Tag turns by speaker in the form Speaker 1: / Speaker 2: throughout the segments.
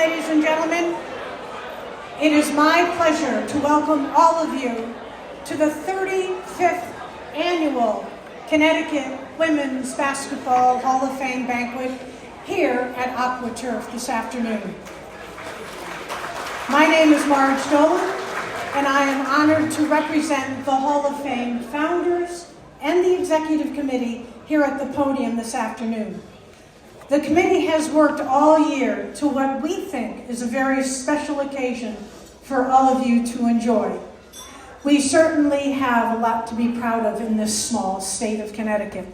Speaker 1: ladies and gentlemen. It is my pleasure to welcome all of you to the 35th Annual Connecticut Women's Basketball Hall of Fame Banquet here at AquaTurf this afternoon. My name is Marge Dolan, and I am honored to represent the Hall of Fame founders and the Executive Committee here at the podium this afternoon. The committee has worked all year to what we think is a very special occasion for all of you to enjoy. We certainly have a lot to be proud of in this small state of Connecticut.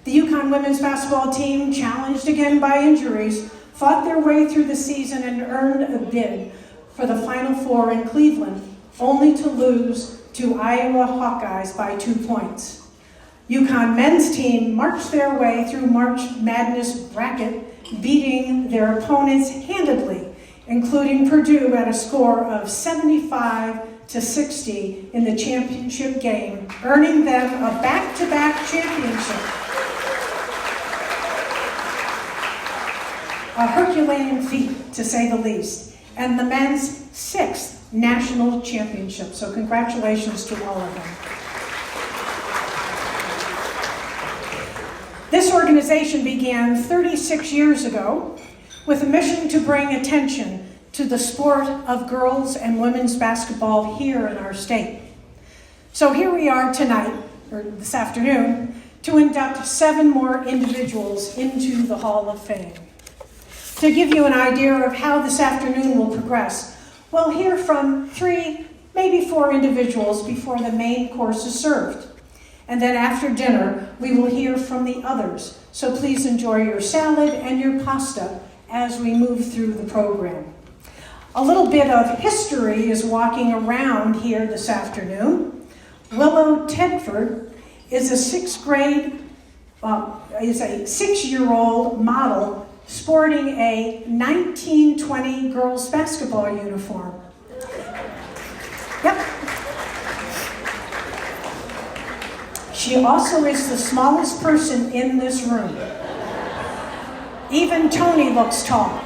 Speaker 1: The UConn women's basketball team, challenged again by injuries, fought their way through the season and earned a bid for the Final Four in Cleveland, only to lose to Iowa Hawkeyes by 2 points. UConn men's team marched their way through March Madness bracket, beating their opponents handedly, including Purdue at a score of 75-60 in the championship game, earning them a back-to-back championship. A Herculean feat, to say the least, and the men's 6th national championship. So congratulations to all of them. This organization began 36 years ago with a mission to bring attention to the sport of girls and women's basketball here in our state. So here we are tonight, or this afternoon, to induct 7 more individuals into the Hall of Fame. To give you an idea of how this afternoon will progress, we'll hear from 3, maybe 4 individuals before the main course is served. And then after dinner, we will hear from the others. So please enjoy your salad and your pasta as we move through the program. A little bit of history is walking around here this afternoon. Willow Tedford is a 6-year-old model sporting a 1920 girls basketball uniform. Yep. She also is the smallest person in this room. Even Tony looks tall.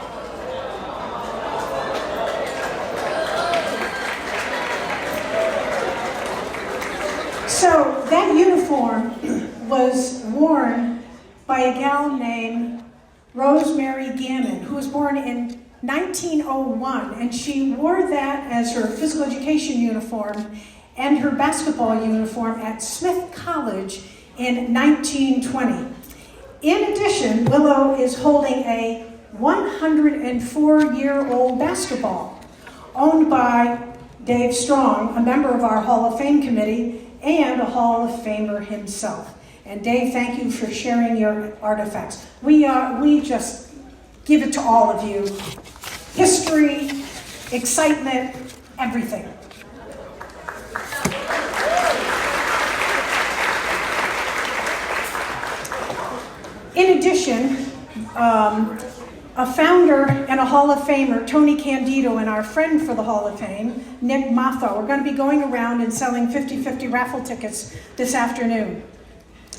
Speaker 1: So that uniform was worn by a gal named Rosemary Gammon, who was born in 1901, and she wore that as her physical education uniform and her basketball uniform at Smith College in 1920. In addition, Willow is holding a 104-year-old basketball owned by Dave Strong, a member of our Hall of Fame committee and a Hall of Famer himself. And Dave, thank you for sharing your artifacts. We just give it to all of you. History, excitement, everything. In addition, a founder and a Hall of Famer, Tony Candido, and our friend for the Hall of Fame, Nick Motho, are going to be going around and selling 50-50 raffle tickets this afternoon.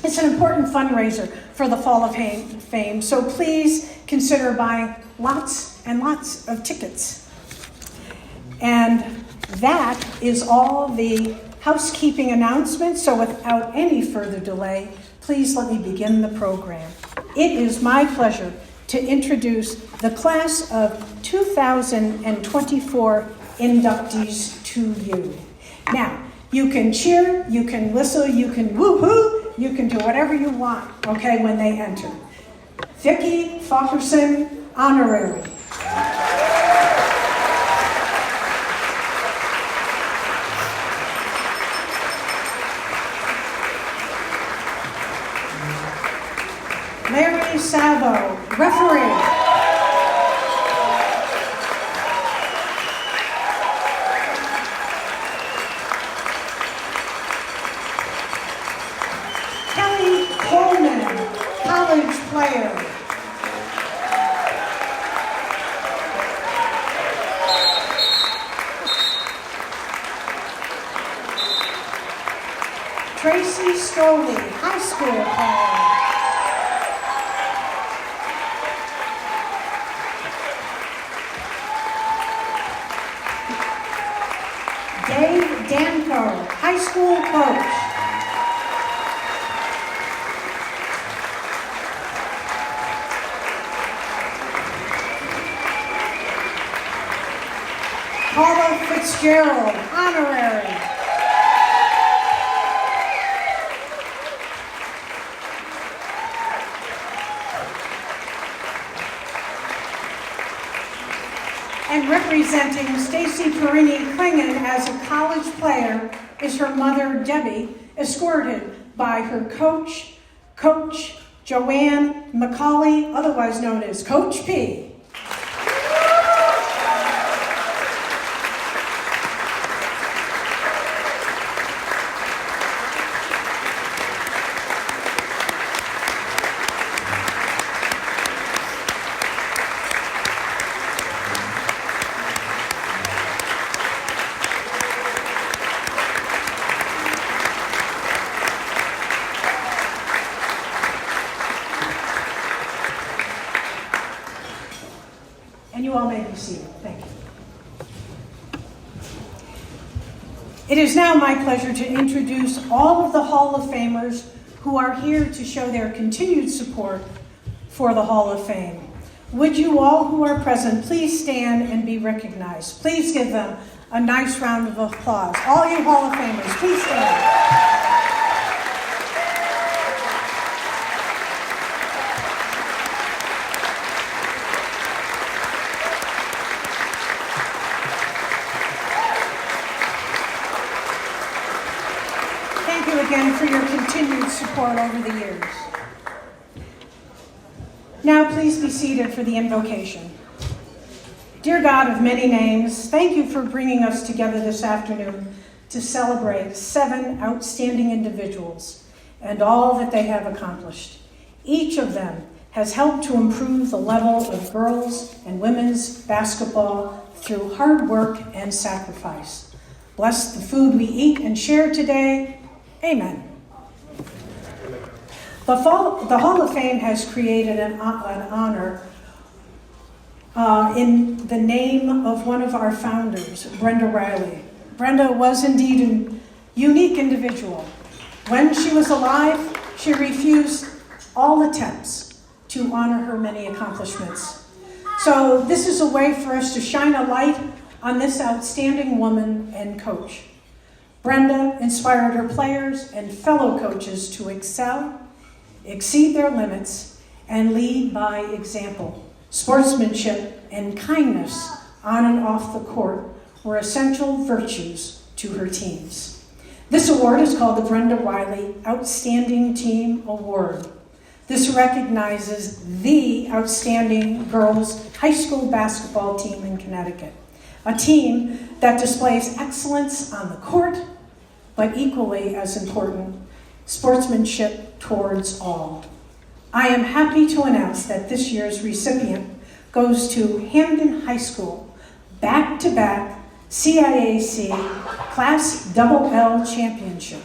Speaker 1: It's an important fundraiser for the Hall of Fame, so please consider buying lots and lots of tickets. And that is all the housekeeping announcements, so without any further delay, please let me begin the program. It is my pleasure to introduce the class of 2024 inductees to you. Now, you can cheer, you can whistle, you can woo-hoo, you can do whatever you want, okay, when they enter. Vicki Falkerson, honorary. Larry Savo, referee. Kelly Coleman, college player. Tracy Stoley, high school player. Dave Danko, high school coach. Paula Fitzgerald, honorary. And representing Stacy Perini Klingon as a college player is her mother, Debbie, escorted by her coach, Coach Joanne McCauley, otherwise known as Coach P. And you all may be seated. Thank you. It is now my pleasure to introduce all of the Hall of Famers who are here to show their continued support for the Hall of Fame. Would you all who are present please stand and be recognized? Please give them a nice round of applause. All you Hall of Famers, please stand. Thank you again for your continued support over the years. Now please be seated for the invocation. Dear God of many names, thank you for bringing us together this afternoon to celebrate 7 outstanding individuals and all that they have accomplished. Each of them has helped to improve the level of girls and women's basketball through hard work and sacrifice. Bless the food we eat and share today. Amen. The Hall of Fame has created an honor in the name of one of our founders, Brenda Riley. Brenda was indeed a unique individual. When she was alive, she refused all attempts to honor her many accomplishments. So this is a way for us to shine a light on this outstanding woman and coach. Brenda inspired her players and fellow coaches to excel, exceed their limits, and lead by example. Sportsmanship and kindness on and off the court were essential virtues to her teams. This award is called the Brenda Riley Outstanding Team Award. This recognizes the outstanding girls' high school basketball team in Connecticut, a team that displays excellence on the court, but equally as important, sportsmanship towards all. I am happy to announce that this year's recipient goes to Hamden High School, back-to-back CIAC Class L Championship.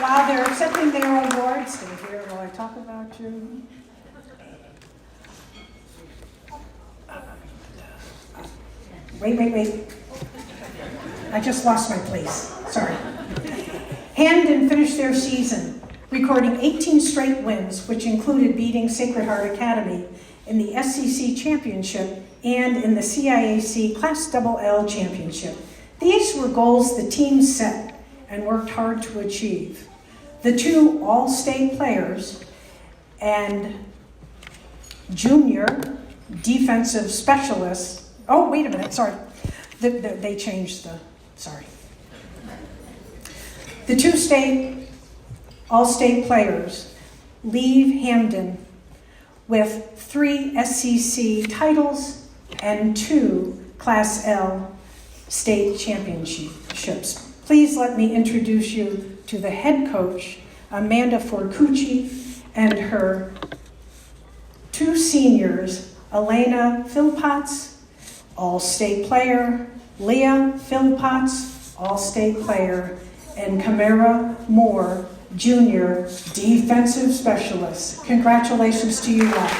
Speaker 1: While they're accepting their awards, stay here while I talk about you. Wait. I just lost my place. Sorry. Hamden finished their season, recording 18 straight wins, which included beating Sacred Heart Academy in the SEC Championship and in the CIAC Class L Championship. These were goals the team set and worked hard to achieve. The 2 all-state players and junior defensive specialists, oh, wait a minute, sorry. They changed sorry. The 2 all-state players leave Hamden with 3 SEC titles and 2 Class L state championships. Please let me introduce you to the head coach, Amanda Forcucci, and her 2 seniors, Elena Philpotts, all-state player, Leah Philpotts, All-State player, and Camara Moore, Junior, defensive specialist. Congratulations to you all.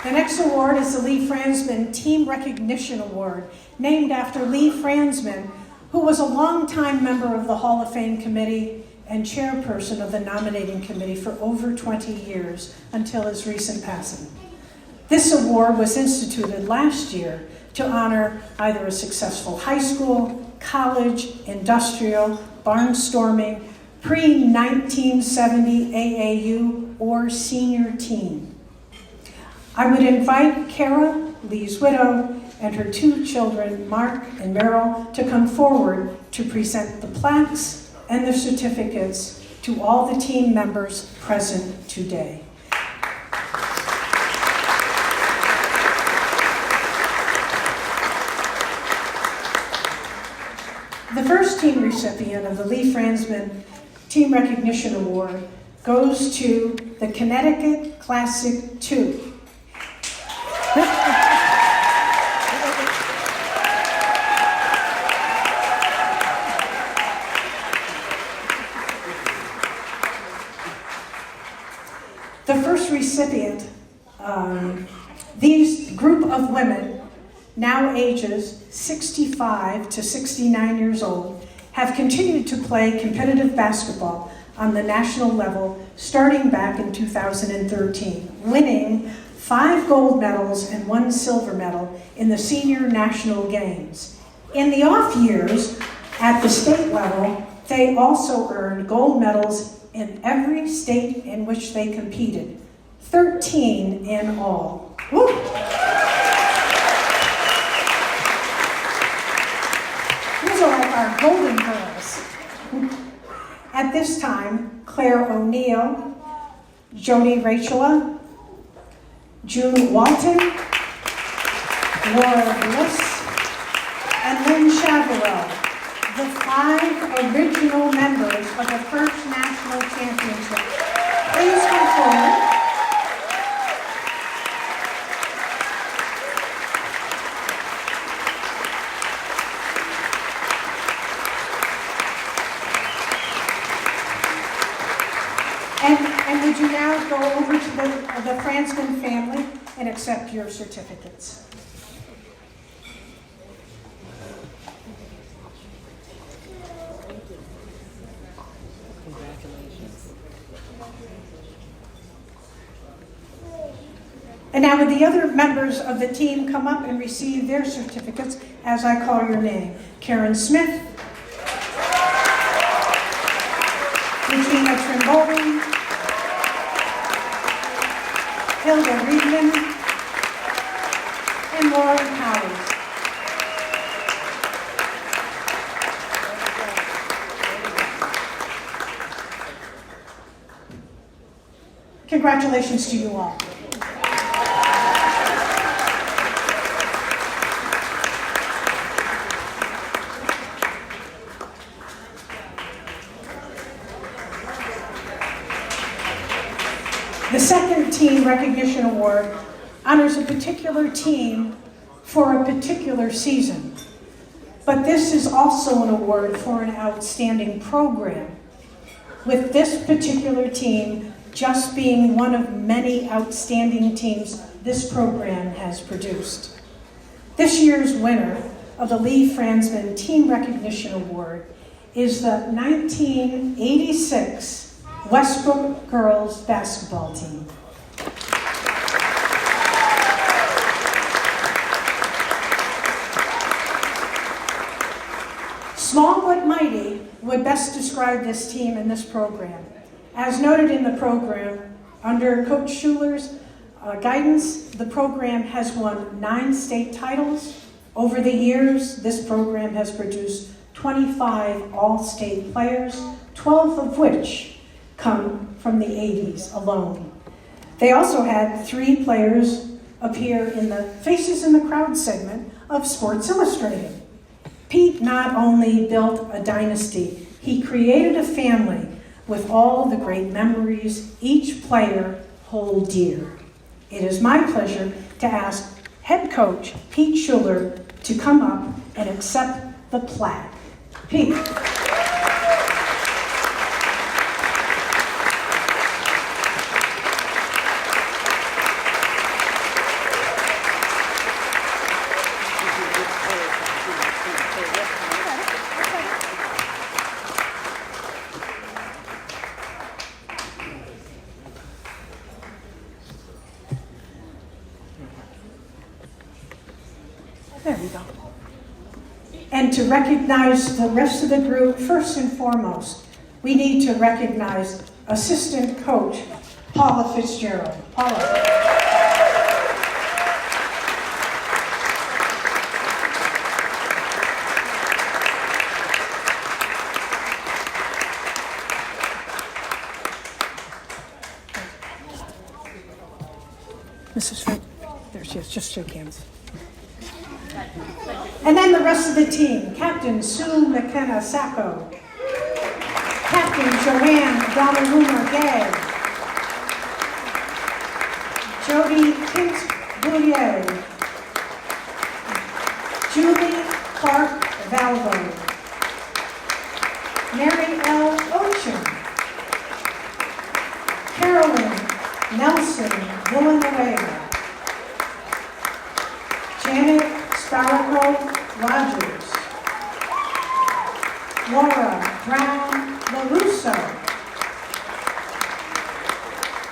Speaker 1: The next award is the Lee Franzman Team Recognition Award, named after Lee Franzman, who was a longtime member of the Hall of Fame Committee and chairperson of the nominating committee for over 20 years until his recent passing. This award was instituted last year to honor either a successful high school, college, industrial, barnstorming, pre-1970 AAU, or senior team. I would invite Kara, Lee's widow, and her two children, Mark and Meryl, to come forward to present the plaques and the certificates to all the team members present today. The first team recipient of the Lee Franzman Team Recognition Award goes to the Connecticut Classic 2. The first recipient, these group of women, now ages 65 to 69 years old, have continued to play competitive basketball on the national level starting back in 2013, winning 5 gold medals and 1 silver medal in the senior national games. In the off years, at the state level, they also earned gold medals in every state in which they competed, 13 in all. Woo! These are like our golden girls. At this time, Claire O'Neill, Jody Rachela, June Walton, Laura Bliss, and Lynn Chavarel, the 5 original members of the first national championship. Please come forward. And would you now go over to the Franzman family and accept your certificates? And now would the other members of the team come up and receive their certificates as I call your name. Karen Smith, Regina Trimboldi, Hilda Riedman, and Lauren Howard. Congratulations to you all. The second Team Recognition Award honors a particular team for a particular season. But this is also an award for an outstanding program, with this particular team just being one of many outstanding teams this program has produced. This year's winner of the Lee Franzman Team Recognition Award is the 1986 Westbrook girls basketball team. Small but mighty would best describe this team and this program. As noted in the program, under Coach Schuler's guidance, the program has won 9 state titles. Over the years, this program has produced 25 all-state players, 12 of which come from the 80s alone. They also had 3 players appear in the Faces in the Crowd segment of Sports Illustrated. Pete not only built a dynasty, he created a family with all the great memories each player hold dear. It is my pleasure to ask head coach Pete Schuler to come up and accept the plaque. Pete. There we go. And to recognize the rest of the group, first and foremost, we need to recognize assistant coach Paula Fitzgerald. Paula. Mrs. Frank, there she is, just shake hands. And then the rest of the team, Captain Sue McKenna Sacco, Captain Joanne Donnarumma Gay, Jody Kint Boulier, Julie Clark Valvo, Mary L. Ocean, Carolyn Nelson Villanueva, Janet Sparrow Rogers, Laura Brown LaRusso,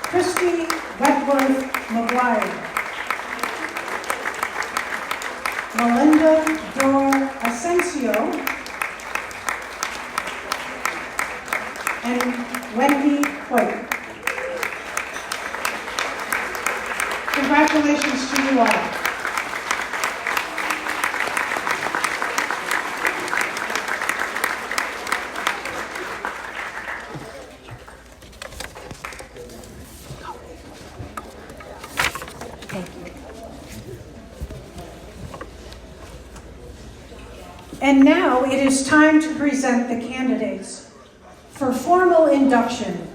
Speaker 1: Christy Wentworth McGuire, Melinda Dor Asensio, and Wendy White. Congratulations to you all. And now it is time to present the candidates for formal induction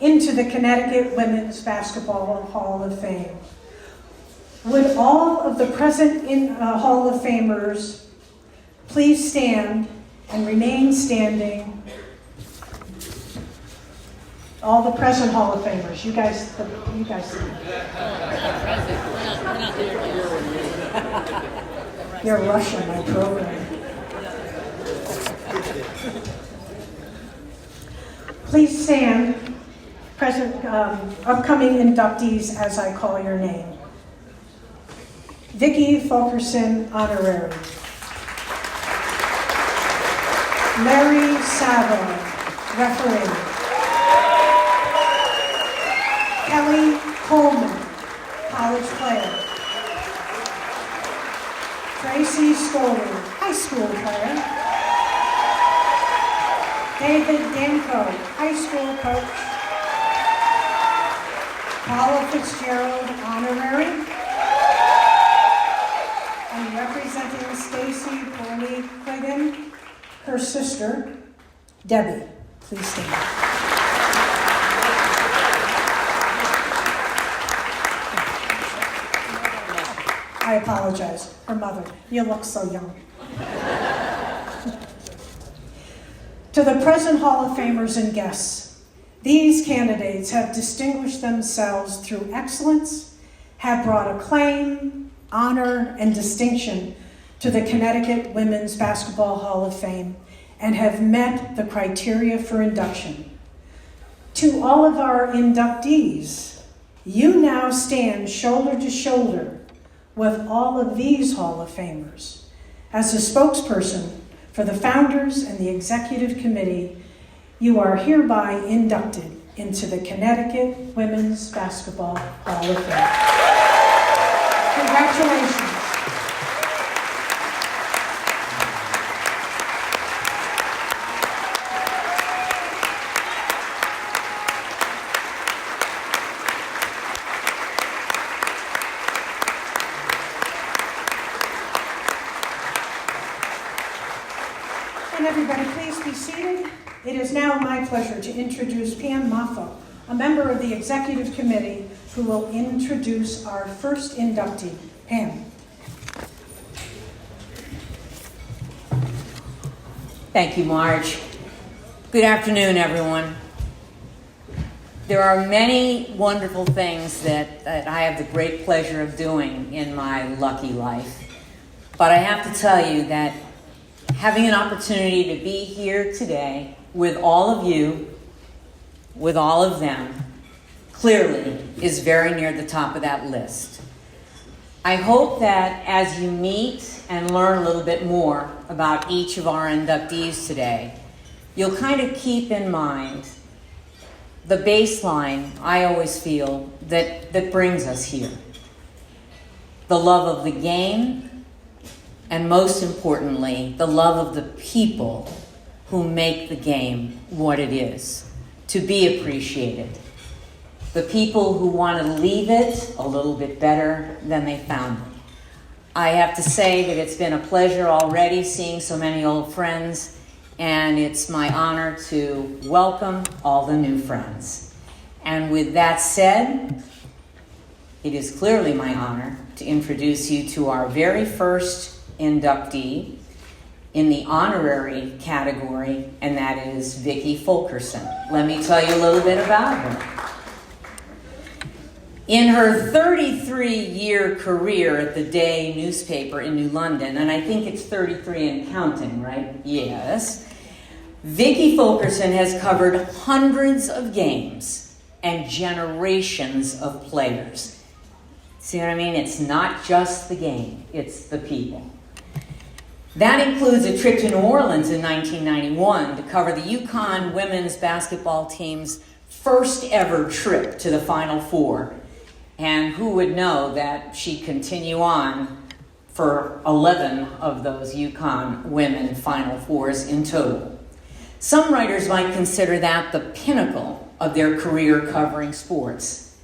Speaker 1: into the Connecticut Women's Basketball Hall of Fame. Would all of the present Hall of Famers please stand and remain standing? All the present Hall of Famers, you guys. You're rushing my program. Please stand, present, upcoming inductees as I call your name. Vicki Fulkerson, honorary. Larry Savo, referee. Kelly Coleman, college player. Tracy Stoller, high school player. David Danko, high school coach. Paula Fitzgerald, honorary. And representing Stacy Bernie Quiggin, her sister, Debbie. Please stand. I apologize, her mother. You look so young. To the present Hall of Famers and guests, these candidates have distinguished themselves through excellence, have brought acclaim, honor, and distinction to the Connecticut Women's Basketball Hall of Fame, and have met the criteria for induction. To all of our inductees, you now stand shoulder to shoulder with all of these Hall of Famers. As a spokesperson for the founders and the executive committee, you are hereby inducted into the Connecticut Women's Basketball Hall of Fame. Congratulations. And everybody, please please be seated? It is now my pleasure to introduce Pam Moffo, a member of the Executive Committee, who will introduce our first inductee. Pam.
Speaker 2: Thank you, Marge. Good afternoon, everyone. There are many wonderful things that I have the great pleasure of doing in my lucky life. But I have to tell you that having an opportunity to be here today with all of you, with all of them, clearly is very near the top of that list. I hope that as you meet and learn a little bit more about each of our inductees today, you'll kind of keep in mind the baseline I always feel that brings us here. The love of the game, and most importantly, the love of the people who make the game what it is, to be appreciated. The people who want to leave it a little bit better than they found it. I have to say that it's been a pleasure already seeing so many old friends, and it's my honor to welcome all the new friends. And with that said, it is clearly my honor to introduce you to our very first inductee in the honorary category, and that is Vicki Fulkerson. Let me tell you a little bit about her. In her 33-year career at the Day newspaper in New London, and I think it's 33 and counting, right? Yes. Vicki Fulkerson has covered hundreds of games and generations of players. See what I mean? It's not just the game, it's the people. That includes a trip to New Orleans in 1991 to cover the UConn women's basketball team's first ever trip to the Final Four. And who would know that she'd continue on for 11 of those UConn women Final Fours in total. Some writers might consider that the pinnacle of their career covering sports.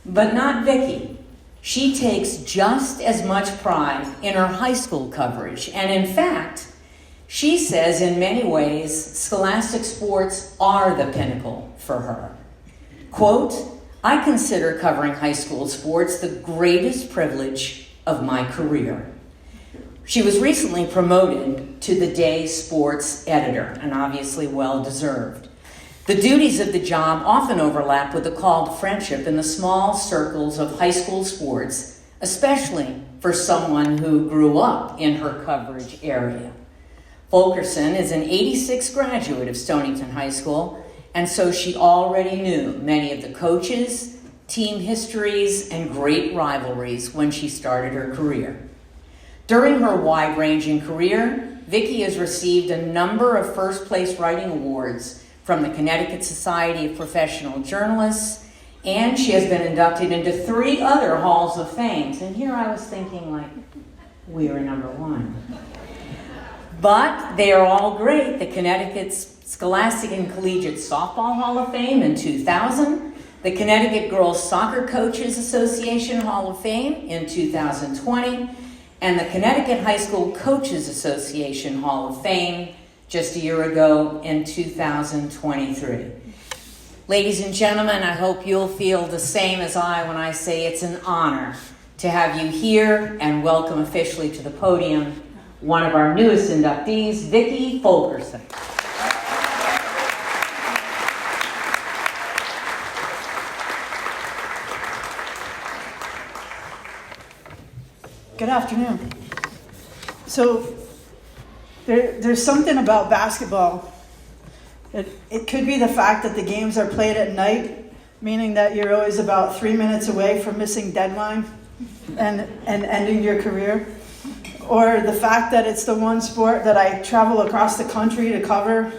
Speaker 2: But not Vicki. She takes just as much pride in her high school coverage. And in fact, she says in many ways, scholastic sports are the pinnacle for her. Quote, "I consider covering high school sports the greatest privilege of my career." She was recently promoted to the Day sports editor, and obviously well-deserved. The duties of the job often overlap with the call to friendship in the small circles of high school sports, especially for someone who grew up in her coverage area. Fulkerson is an '86 graduate of Stonington High School, and so she already knew many of the coaches, team histories, and great rivalries when she started her career. During her wide-ranging career, Vicki has received a number of first-place writing awards from the Connecticut Society of Professional Journalists, and she has been inducted into 3 other Halls of Fame. And here I was thinking, like, we were number 1. But they are all great. The Connecticut's Scholastic and Collegiate Softball Hall of Fame in 2000, the Connecticut Girls Soccer Coaches Association Hall of Fame in 2020, and the Connecticut High School Coaches Association Hall of Fame just a year ago in 2023. Ladies and gentlemen, I hope you'll feel the same as I when I say it's an honor to have you here and welcome officially to the podium one of our newest inductees, Vicki Fulkerson.
Speaker 3: Good afternoon. So there's something about basketball. It could be the fact that the games are played at night, meaning that you're always about 3 minutes away from missing deadline and ending your career. Or the fact that it's the one sport that I travel across the country to cover.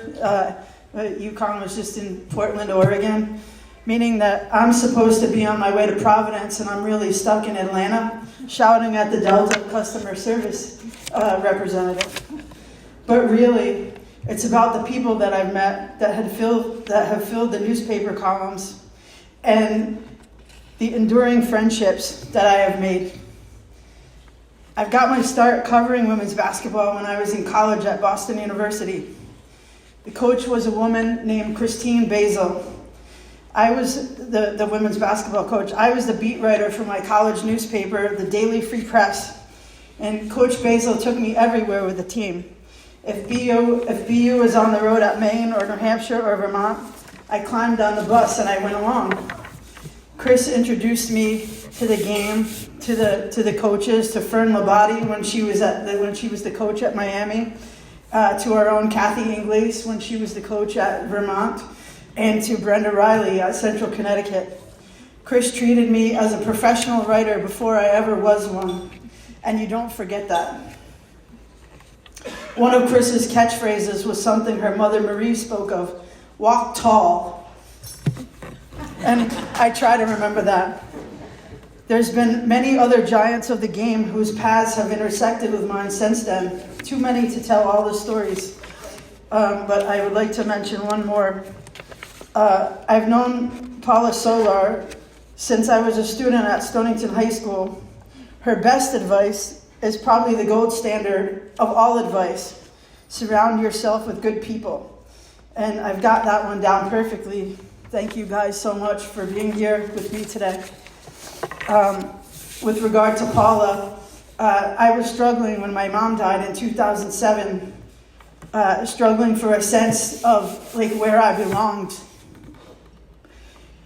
Speaker 3: UConn was just in Portland, Oregon, meaning that I'm supposed to be on my way to Providence and I'm really stuck in Atlanta shouting at the Delta customer service representative. But really, it's about the people that I've met that have filled the newspaper columns and the enduring friendships that I have made. I've got my start covering women's basketball when I was in college at Boston University. The coach was a woman named Christine Basil. I was the women's basketball coach. I was the beat writer for my college newspaper, the Daily Free Press. And Coach Basil took me everywhere with the team. If BU was on the road at Maine or New Hampshire or Vermont, I climbed on the bus and I went along. Chris introduced me to the game, to the coaches, to Fern Labate when she was the coach at Miami, to our own Kathy Ingles when she was the coach at Vermont, and to Brenda Riley at Central Connecticut. Chris treated me as a professional writer before I ever was one, and you don't forget that. One of Chris's catchphrases was something her mother Marie spoke of: walk tall. And I try to remember that. There's been many other giants of the game whose paths have intersected with mine since then. Too many to tell all the stories. But I would like to mention one more. I've known Paula Solar since I was a student at Stonington High School. Her best advice is probably the gold standard of all advice. Surround yourself with good people. And I've got that one down perfectly. Thank you guys so much for being here with me today. With regard to Paula, I was struggling when my mom died in 2007, struggling for a sense of like where I belonged.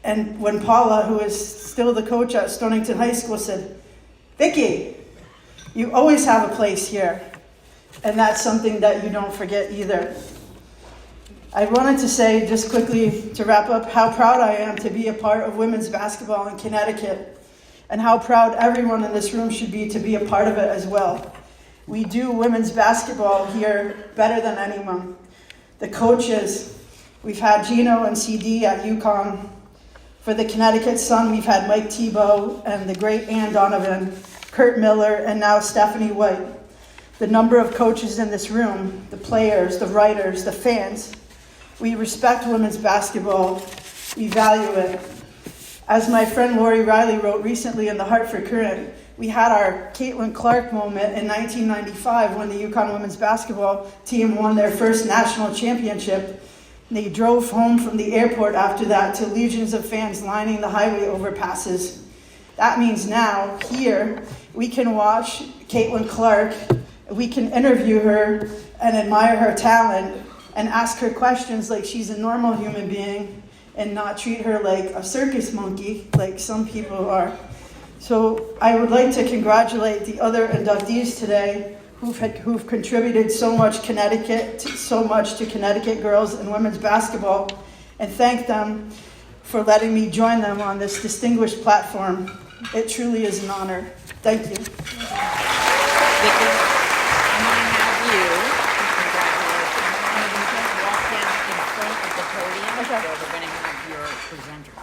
Speaker 3: And when Paula, who is still the coach at Stonington High School, said, "Vicky, you always have a place here." And that's something that you don't forget either. I wanted to say, just quickly to wrap up, how proud I am to be a part of women's basketball in Connecticut, and how proud everyone in this room should be to be a part of it as well. We do women's basketball here better than anyone. The coaches, we've had Gino and CD at UConn. For the Connecticut Sun, we've had Mike Tebow and the great Ann Donovan, Kurt Miller, and now Stephanie White. The number of coaches in this room, the players, the writers, the fans, we respect women's basketball. We value it. As my friend Lori Riley wrote recently in the Hartford Courant, we had our Caitlin Clark moment in 1995 when the UConn women's basketball team won their first national championship. They drove home from the airport after that to legions of fans lining the highway overpasses. That means now, here, we can watch Caitlin Clark, we can interview her and admire her talent and ask her questions like she's a normal human being and not treat her like a circus monkey like some people are. So I would like to congratulate the other inductees today who've contributed so much to Connecticut girls and women's basketball, and thank them for letting me join them on this distinguished platform. It truly is an honor. Thank you.
Speaker 2: Vicky, I'm going to have you, walk down in front of the podium, where we're going to have your presenter.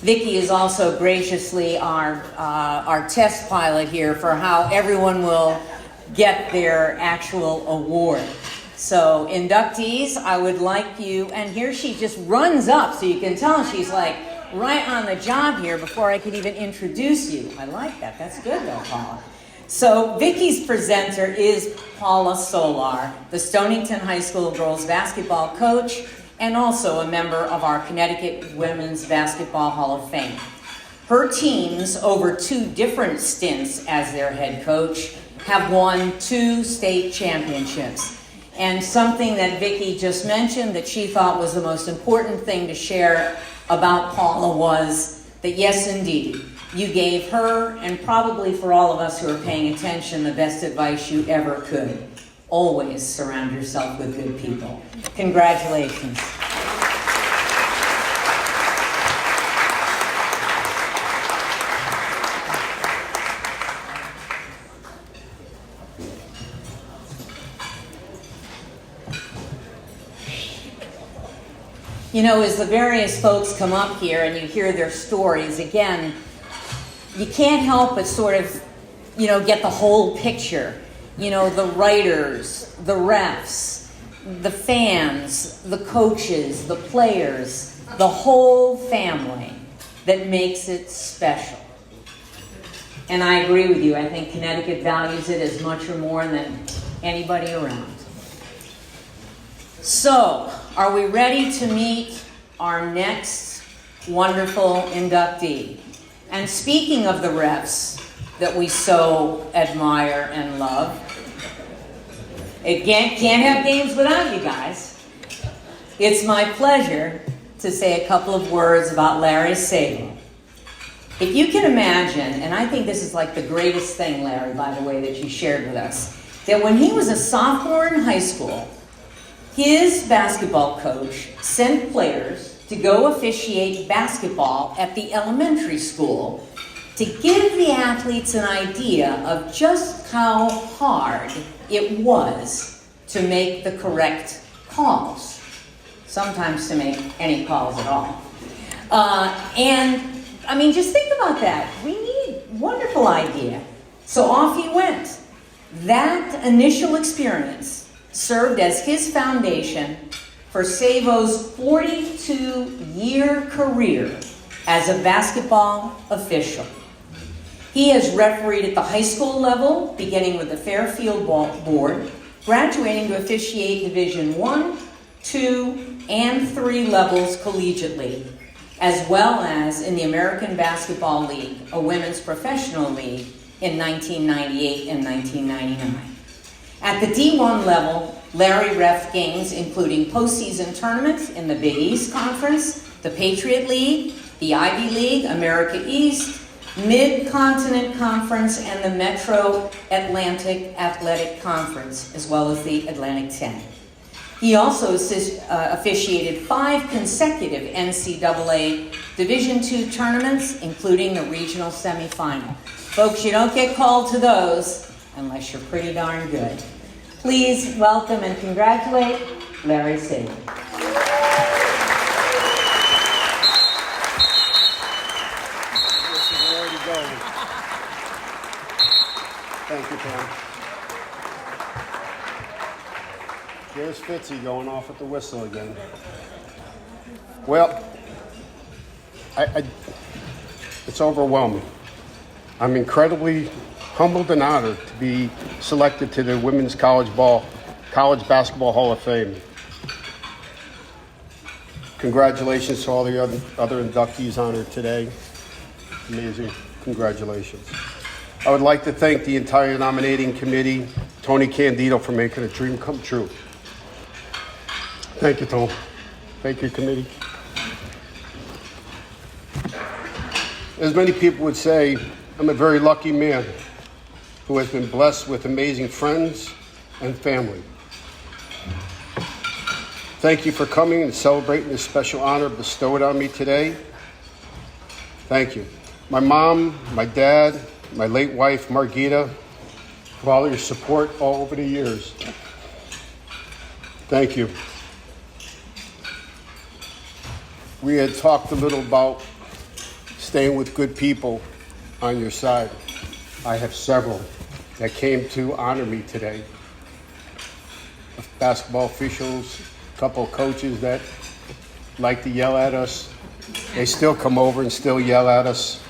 Speaker 2: Vicky is also graciously our test pilot here for how everyone will get their actual award. So inductees, I would like you, and here she just runs up so you can tell she's like right on the job here before I could even introduce you. I like that. That's good though, Paula. So Vicky's presenter is Paula Solar, the Stonington High School girls basketball coach and also a member of our Connecticut Women's Basketball Hall of Fame. Her teams, over 2 different stints as their head coach, have won 2 state championships. And something that Vicky just mentioned that she thought was the most important thing to share about Paula was that yes, indeed, you gave her, and probably for all of us who are paying attention, the best advice you ever could. Always surround yourself with good people. Congratulations. You know, as the various folks come up here and you hear their stories, again, you can't help but sort of, get the whole picture. The writers, the refs, the fans, the coaches, the players, the whole family that makes it special. And I agree with you. I think Connecticut values it as much or more than anybody around. So, are we ready to meet our next wonderful inductee? And speaking of the refs that we so admire and love, it can't have games without you guys. It's my pleasure to say a couple of words about Larry Sabo. If you can imagine, and I think this is like the greatest thing, Larry, by the way, that you shared with us, that when he was a sophomore in high school, his basketball coach sent players to go officiate basketball at the elementary school to give the athletes an idea of just how hard it was to make the correct calls, sometimes to make any calls at all. And I mean, just think about that. We need wonderful idea. So off he went. That initial experience served as his foundation for Sabo's 42-year career as a basketball official. He has refereed at the high school level, beginning with the Fairfield Board, graduating to officiate Division I, II, and III levels collegiately, as well as in the American Basketball League, a women's professional league, in 1998 and 1999. At the D1 level, Larry reffed games including postseason tournaments in the Big East Conference, the Patriot League, the Ivy League, America East, Mid-Continent Conference, and the Metro Atlantic Athletic Conference, as well as the Atlantic 10. He also officiated 5 consecutive NCAA Division II tournaments, including the regional semifinal. Folks, you don't get called to those unless you're pretty darn good. Please welcome and congratulate Larry Sabo.
Speaker 4: Thank you, Tom. There's Fitzy going off with the whistle again. Well, it's overwhelming. I'm incredibly humbled and honored to be selected to the Women's College Basketball Hall of Fame. Congratulations to all the other inductees honored today. Amazing. Congratulations. I would like to thank the entire nominating committee, Tony Candido, for making a dream come true. Thank you, Tom. Thank you, committee. As many people would say, I'm a very lucky man who has been blessed with amazing friends and family. Thank you for coming and celebrating this special honor bestowed on me today. Thank you. My mom, my dad, my late wife, Margita, for all your support all over the years. Thank you. We had talked a little about staying with good people on your side. I have several that came to honor me today. Basketball officials, a couple of coaches that like to yell at us. They still come over and still yell at us.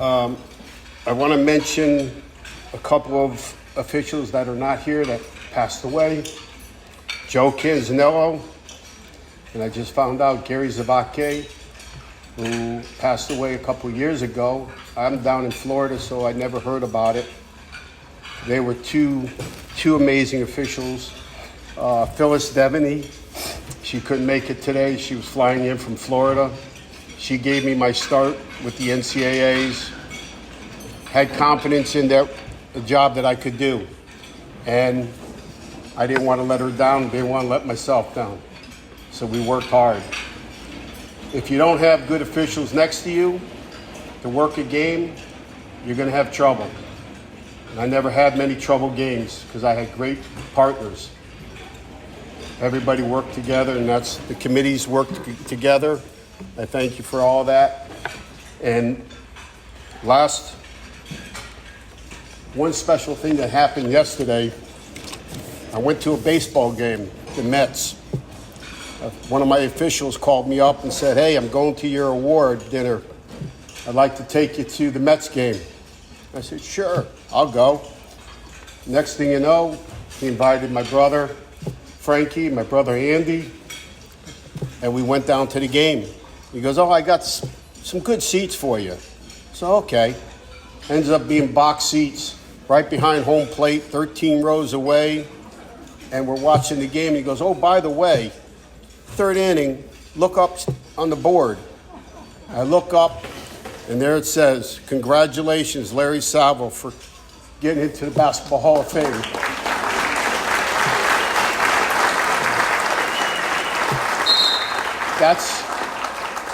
Speaker 4: I want to mention a couple of officials that are not here that passed away. Joe Canzanello, and I just found out Gary Zabake, who passed away a couple years ago. I'm down in Florida, so I never heard about it. They were two amazing officials. Phyllis Devaney, she couldn't make it today. She was flying in from Florida. She gave me my start with the NCAAs, had confidence in the job that I could do. And I didn't want to let her down, didn't want to let myself down. So we worked hard. If you don't have good officials next to you to work a game, you're going to have trouble. And I never had many trouble games because I had great partners. Everybody worked together, and that's the committees worked together. I thank you for all that. And last, one special thing that happened yesterday, I went to a baseball game, the Mets. One of my officials called me up and said, "Hey, I'm going to your award dinner I'd like to take you to the Mets game. I said, sure, I'll go. Next thing you know, he invited my brother, Frankie, my brother Andy, and we went down to the game. He goes, oh, I got some good seats for you. So, okay. Ends up being box seats right behind home plate, 13 rows away, and we're watching the game. He goes, oh, by the way, third inning, look up on the board. I look up, and there it says, congratulations, Larry Salvo, for getting into the Basketball Hall of Fame.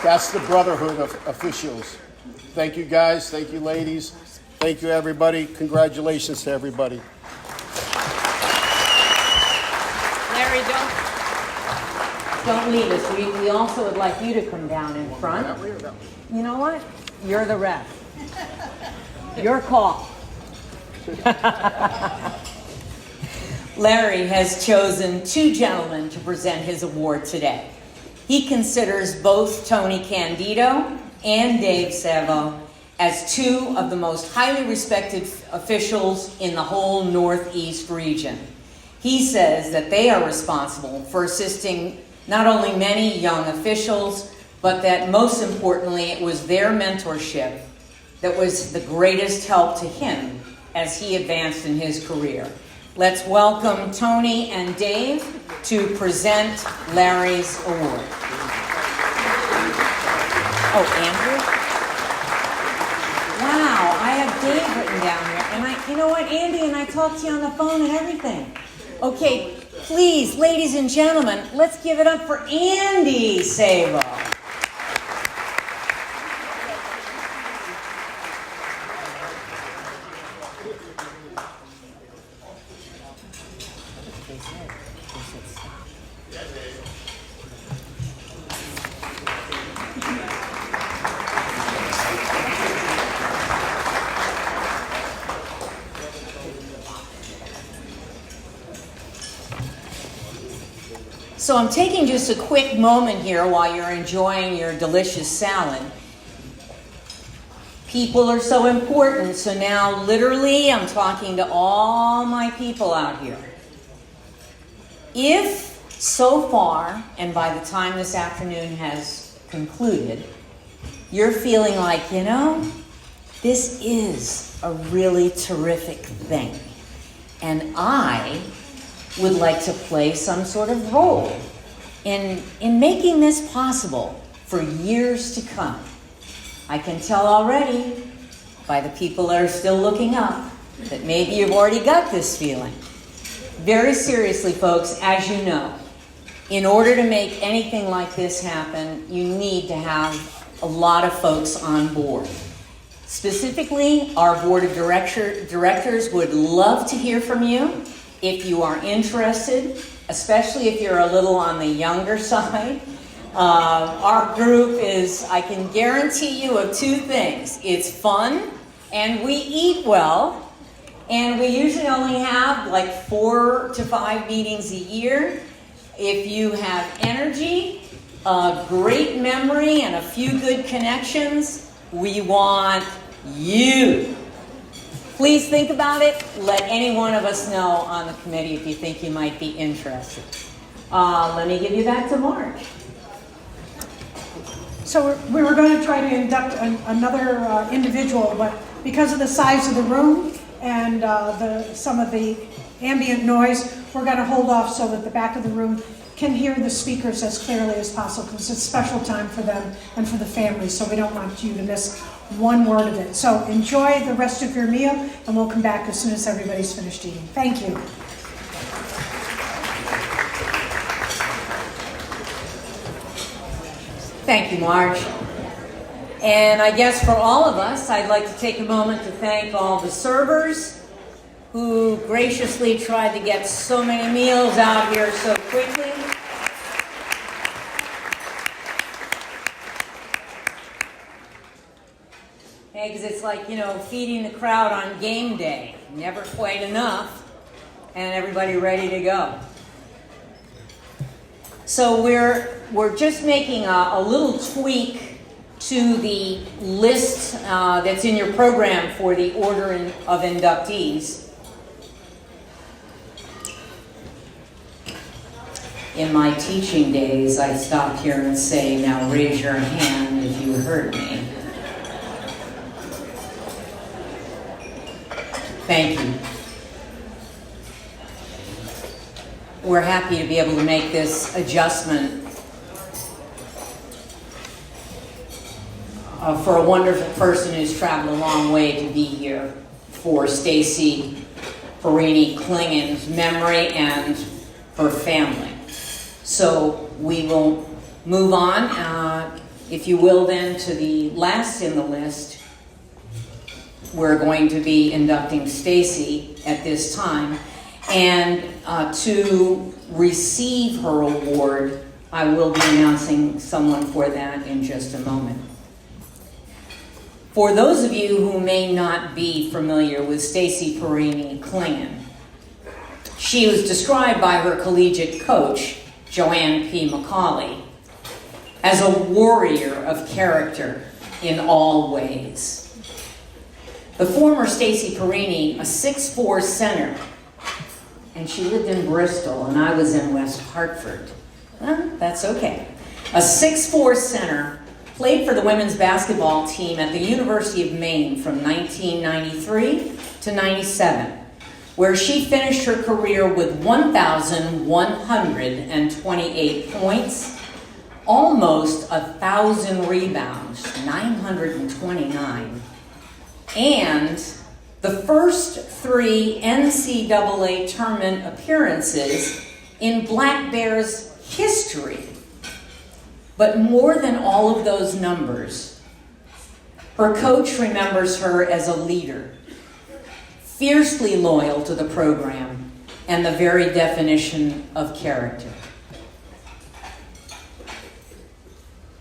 Speaker 4: That's the brotherhood of officials. Thank you, guys. Thank you, ladies. Thank you, everybody. Congratulations to everybody.
Speaker 2: Larry, don't leave us. We also would like you to come down in front. You know what? You're the ref. Your call. Larry has chosen two gentlemen to present his award today. He considers both Tony Candido and Dave Savo as two of the most highly respected officials in the whole Northeast region. He says that they are responsible for assisting not only many young officials, but that most importantly, it was their mentorship that was the greatest help to him as he advanced in his career. Let's welcome Tony and Dave to present Larry's award. Oh, Andrew? Wow, I have Dave written down here. You know what, Andy, and I talked to you on the phone and everything. Okay, please, ladies and gentlemen, let's give it up for Andy Sabo. So I'm taking just a quick moment here while you're enjoying your delicious salad. People are so important, so now literally I'm talking to all my people out here. If so far, and by the time this afternoon has concluded, you're feeling like, this is a really terrific thing, and I would like to play some sort of role in making this possible for years to come. I can tell already by the people that are still looking up that maybe you've already got this feeling. Very seriously, folks, as you know, in order to make anything like this happen, you need to have a lot of folks on board. Specifically, our board of directors would love to hear from you. If you are interested, especially if you're a little on the younger side, our group is, I can guarantee you of two things. It's fun, and we eat well, and we usually only have like 4 to 5 meetings a year. If you have energy, a great memory, and a few good connections, we want you. Please think about it. Let any one of us know on the committee if you think you might be interested. Let me give you back to Mark.
Speaker 1: So we were going to try to induct another individual, but because of the size of the room and some of the ambient noise, we're going to hold off so that the back of the room can hear the speakers as clearly as possible, because it's a special time for them and for the families, so we don't want you to miss one word of it. So enjoy the rest of your meal, and we'll come back as soon as everybody's finished eating. Thank you.
Speaker 2: Thank you, Marge. And I guess for all of us, I'd like to take a moment to thank all the servers who graciously tried to get so many meals out here so quickly. Because it's like, feeding the crowd on game day. Never quite enough, and everybody ready to go. So we're just making a little tweak to the list that's in your program for the order of inductees. In my teaching days, I stop here and say, now raise your hand if you heard me. Thank you. We're happy to be able to make this adjustment for a wonderful person who's traveled a long way to be here for Stacy Perini Klingen's memory and her family. So we will move on, if you will, then to the last in the list. We're going to be inducting Stacy at this time. And to receive her award, I will be announcing someone for that in just a moment. For those of you who may not be familiar with Stacy Perini Klingen, she was described by her collegiate coach, Joanne P. McCauley, as a warrior of character in all ways. The former Stacy Perini, a 6'4" center, and she lived in Bristol and I was in West Hartford. Well, that's okay. A 6'4" center played for the women's basketball team at the University of Maine from 1993 to 97, where she finished her career with 1,128 points, almost 1,000 rebounds, 929, and the first 3 NCAA tournament appearances in Black Bears history. But more than all of those numbers, her coach remembers her as a leader, fiercely loyal to the program and the very definition of character.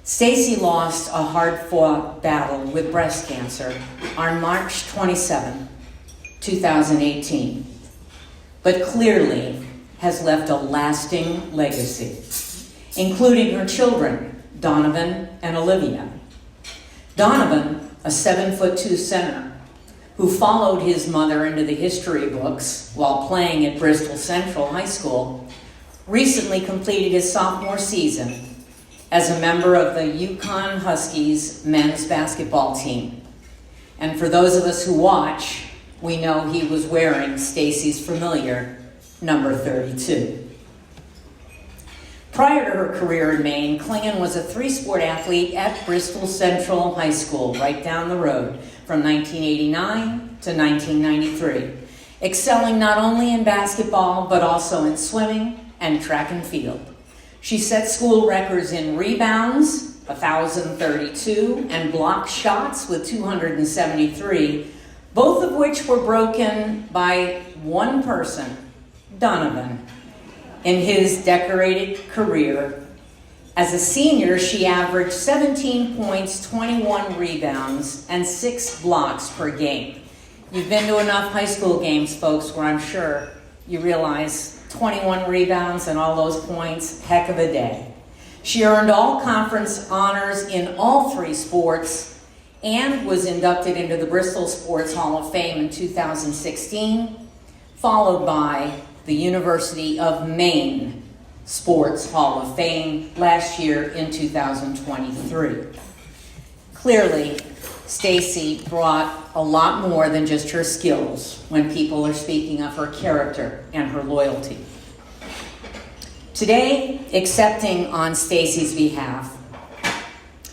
Speaker 2: Stacy lost a hard-fought battle with breast cancer on March 27, 2018, but clearly has left a lasting legacy, including her children, Donovan and Olivia. Donovan, a 7'2" center, who followed his mother into the history books while playing at Bristol Central High School, recently completed his sophomore season as a member of the Yukon Huskies men's basketball team. And for those of us who watch, we know he was wearing Stacy's familiar number 32. Prior to her career in Maine, Klingen was a 3-sport athlete at Bristol Central High School, right down the road, from 1989 to 1993, excelling not only in basketball, but also in swimming and track and field. She set school records in rebounds, 1,032, and block shots with 273, both of which were broken by one person, Donovan, in his decorated career. As a senior, she averaged 17 points, 21 rebounds, and 6 blocks per game. You've been to enough high school games, folks, where I'm sure you realize 21 rebounds and all those points, heck of a day. She earned all conference honors in all 3 sports and was inducted into the Bristol Sports Hall of Fame in 2016, followed by the University of Maine Sports Hall of Fame last year in 2023. Clearly, Stacy brought a lot more than just her skills when people are speaking of her character and her loyalty. Today, accepting on Stacy's behalf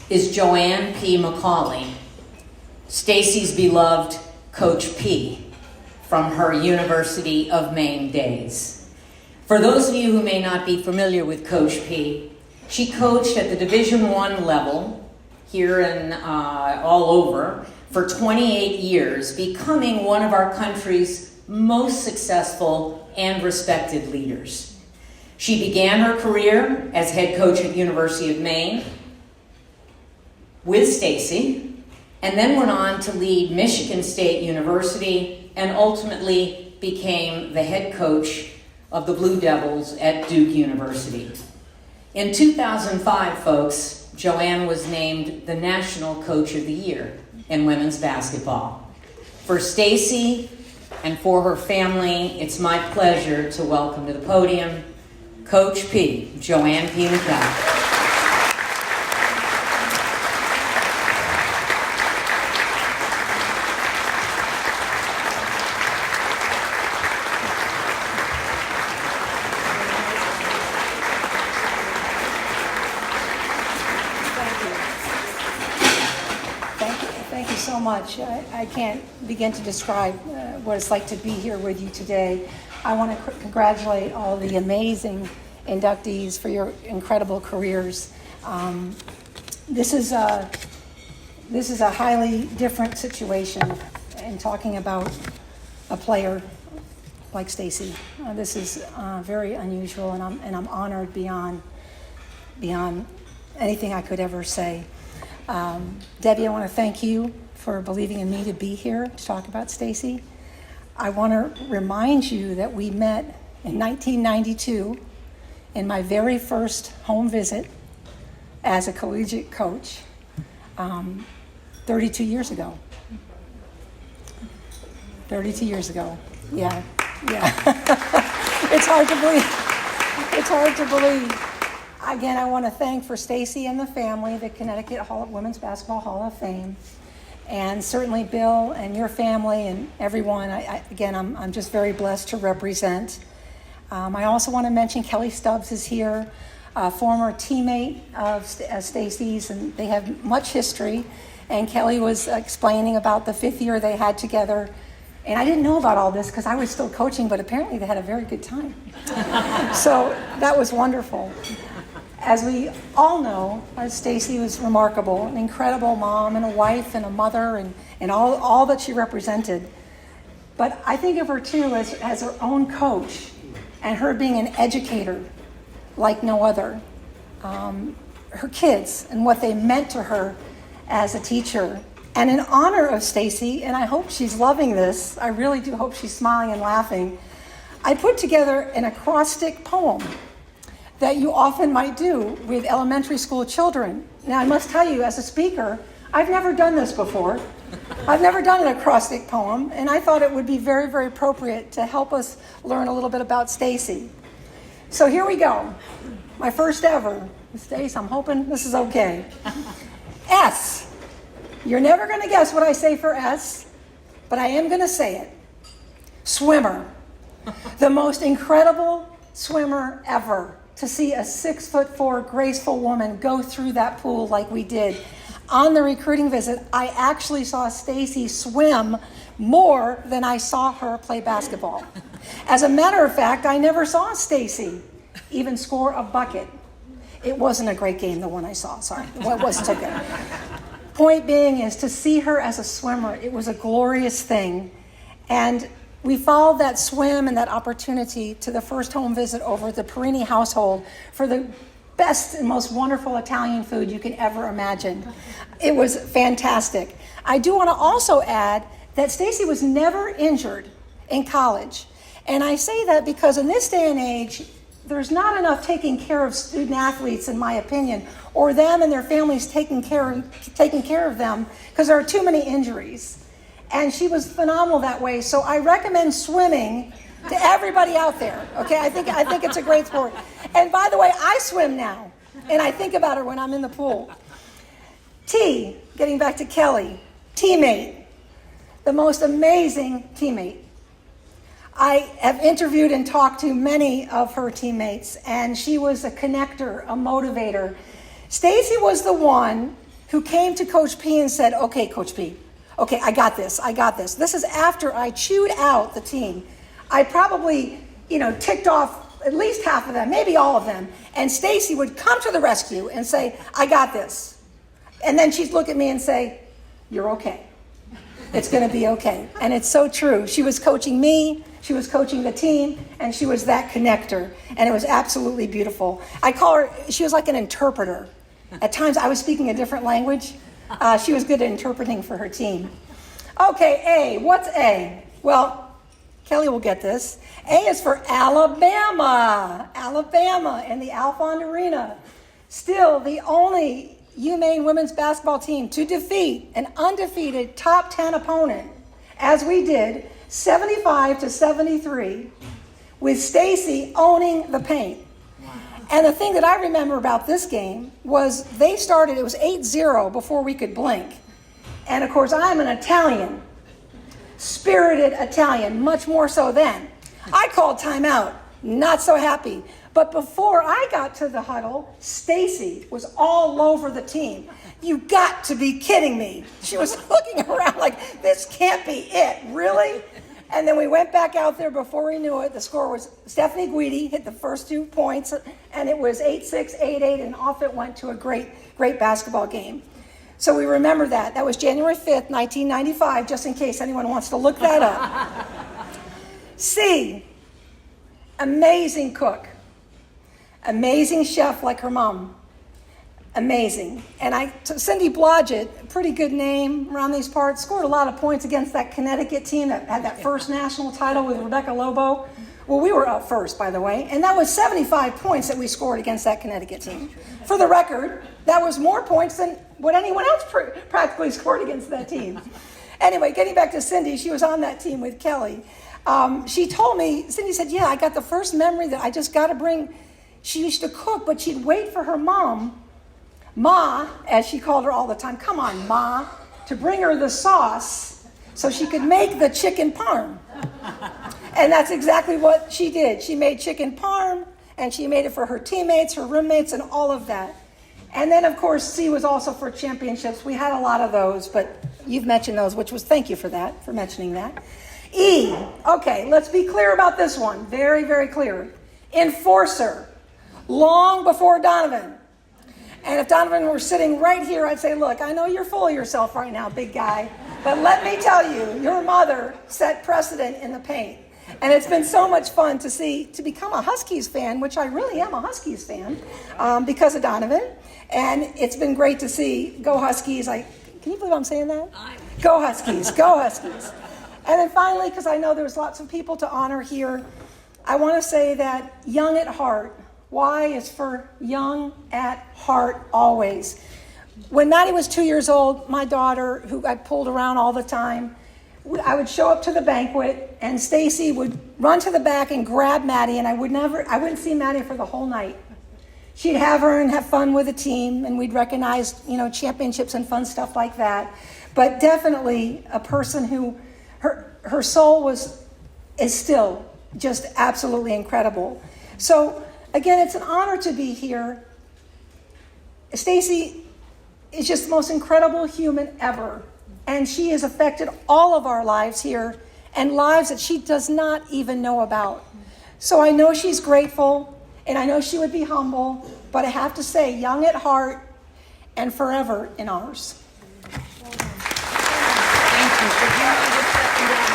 Speaker 2: is Joanne P. McCauley, Stacy's beloved Coach P from her University of Maine days. For those of you who may not be familiar with Coach P, she coached at the Division I level here and all over for 28 years, becoming one of our country's most successful and respected leaders. She began her career as head coach at University of Maine with Stacy, and then went on to lead Michigan State University and ultimately became the head coach of the Blue Devils at Duke University. In 2005, folks, Joanne was named the National Coach of the Year in women's basketball. For Stacy and for her family, it's my pleasure to welcome to the podium Coach P, Joanne P. McDowell.
Speaker 5: Thank you so much. I can't begin to describe what it's like to be here with you today. I want to congratulate all the amazing inductees for your incredible careers. This is a highly different situation in talking about a player like Stacy. This is very unusual, and I'm honored beyond anything I could ever say. Debbie, I want to thank you for believing in me to be here to talk about Stacy. I want to remind you that we met in 1992 in my very first home visit as a collegiate coach 32 years ago. 32 years ago. Yeah. It's hard to believe. It's hard to believe. Again, I want to thank for Stacy and the family, the Connecticut Women's Basketball Hall of Fame, and certainly Bill and your family and everyone. I'm just very blessed to represent. I also want to mention Kelly Stubbs is here, a former teammate of Stacy's, and they have much history. And Kelly was explaining about the 5th year they had together. And I didn't know about all this because I was still coaching, but apparently they had a very good time. So that was wonderful. As we all know, Stacy was remarkable, an incredible mom and a wife and a mother and all that she represented. But I think of her too as her own coach and her being an educator like no other. Her kids and what they meant to her as a teacher. And in honor of Stacy, and I hope she's loving this, I really do hope she's smiling and laughing, I put together an acrostic poem that you often might do with elementary school children. Now, I must tell you, as a speaker, I've never done this before. I've never done an acrostic poem, and I thought it would be very, very appropriate to help us learn a little bit about Stacy. So here we go. My first ever. Stace, I'm hoping this is okay. S. You're never going to guess what I say for S, but I am going to say it. Swimmer. The most incredible swimmer ever. To see a 6'4" graceful woman go through that pool like we did. On the recruiting visit, I actually saw Stacy swim more than I saw her play basketball. As a matter of fact, I never saw Stacy even score a bucket. It wasn't a great game, the one I saw, sorry. It wasn't so good. Point being is to see her as a swimmer, it was a glorious thing. And we followed that swim and that opportunity to the first home visit over at the Perini household for the best and most wonderful Italian food you can ever imagine. It was fantastic. I do want to also add that Stacy was never injured in college. And I say that because in this day and age, there's not enough taking care of student athletes, in my opinion, or them and their families taking care of them, because there are too many injuries. And she was phenomenal that way. So I recommend swimming to everybody out there. Okay, I think it's a great sport. And by the way, I swim now, and I think about her when I'm in the pool. T, getting back to Kelly, teammate, the most amazing teammate. I have interviewed and talked to many of her teammates, and she was a connector, a motivator. Stacy was the one who came to Coach P and said, okay, Coach P, okay, I got this. This is after I chewed out the team. I probably, ticked off at least half of them, maybe all of them. And Stacy would come to the rescue and say, I got this. And then she'd look at me and say, you're okay. It's going to be okay. And it's so true. She was coaching me, she was coaching the team, and she was that connector. And it was absolutely beautiful. I call her, she was like an interpreter. At times I was speaking a different language. She was good at interpreting for her team. Okay, A. What's A? Well, Kelly will get this. A is for Alabama. Alabama in the Alfond Arena. Still the only UMaine women's basketball team to defeat an undefeated top 10 opponent, as we did, 75-73, with Stacy owning the paint. And the thing that I remember about this game was they started, it was 8-0 before we could blink. And of course, I'm an Italian, spirited Italian, much more so then. I called timeout, not so happy. But before I got to the huddle, Stacy was all over the team. You got to be kidding me. She was looking around like, this can't be it, really? And then we went back out there before we knew it. The score was Stephanie Guidi hit the first 2 points, and it was 8-6, 8-8, and off it went to a great basketball game. So we remember that. That was January 5th, 1995, just in case anyone wants to look that up. C, amazing cook. Amazing chef like her mom. Amazing. And Cindy Blodgett, pretty good name around these parts, scored a lot of points against that Connecticut team that had that first national title with Rebecca Lobo. Well, we were up first, by the way, and that was 75 points that we scored against that Connecticut team. For the record, that was more points than what anyone else practically scored against that team. Anyway, getting back to Cindy, she was on that team with Kelly. She told me, Cindy said, yeah, I got the first memory that I just got to bring. She used to cook, but she'd wait for her mom, Ma, as she called her all the time, come on, Ma, to bring her the sauce so she could make the chicken parm. And that's exactly what she did. She made chicken parm, and she made it for her teammates, her roommates, and all of that. And then, of course, C was also for championships. We had a lot of those, but you've mentioned those, which was, thank you for that, for mentioning that. E, okay, let's be clear about this one. Very, very clear. Enforcer, long before Donovan. And if Donovan were sitting right here, I'd say, look, I know you're full of yourself right now, big guy, but let me tell you, your mother set precedent in the paint. And it's been so much fun to become a Huskies fan, which I really am a Huskies fan, because of Donovan. And it's been great to see, go Huskies. Can you believe I'm saying that? Go Huskies, go Huskies. And then finally, because I know there's lots of people to honor here, I want to say that young at heart, Y is for young at heart always. When Maddie was 2 years old, my daughter, who I pulled around all the time, I would show up to the banquet, and Stacy would run to the back and grab Maddie, and I wouldn't see Maddie for the whole night. She'd have her and have fun with the team, and we'd recognize, championships and fun stuff like that. But definitely a person who, her soul is still just absolutely incredible. So again, it's an honor to be here. Stacy is just the most incredible human ever. And she has affected all of our lives here and lives that she does not even know about. So I know she's grateful and I know she would be humble, but I have to say, young at heart and forever in ours.
Speaker 2: Thank you. Would you mind just stepping down and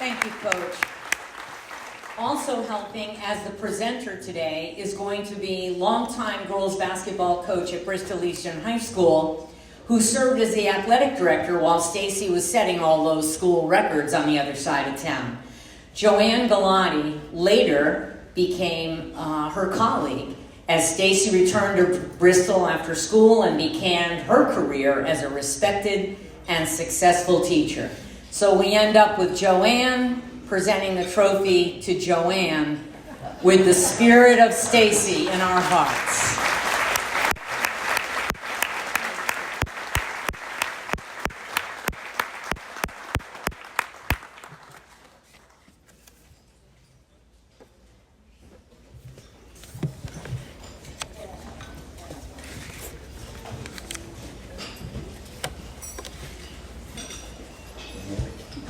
Speaker 2: Thank you, Coach. Also helping as the presenter today is going to be longtime girls basketball coach at Bristol Eastern High School, who served as the athletic director while Stacy was setting all those school records on the other side of town. Joanne Galati later became her colleague as Stacy returned to Bristol after school and began her career as a respected and successful teacher. So we end up with Joanne presenting the trophy to Joanne with the spirit of Stacy in our hearts.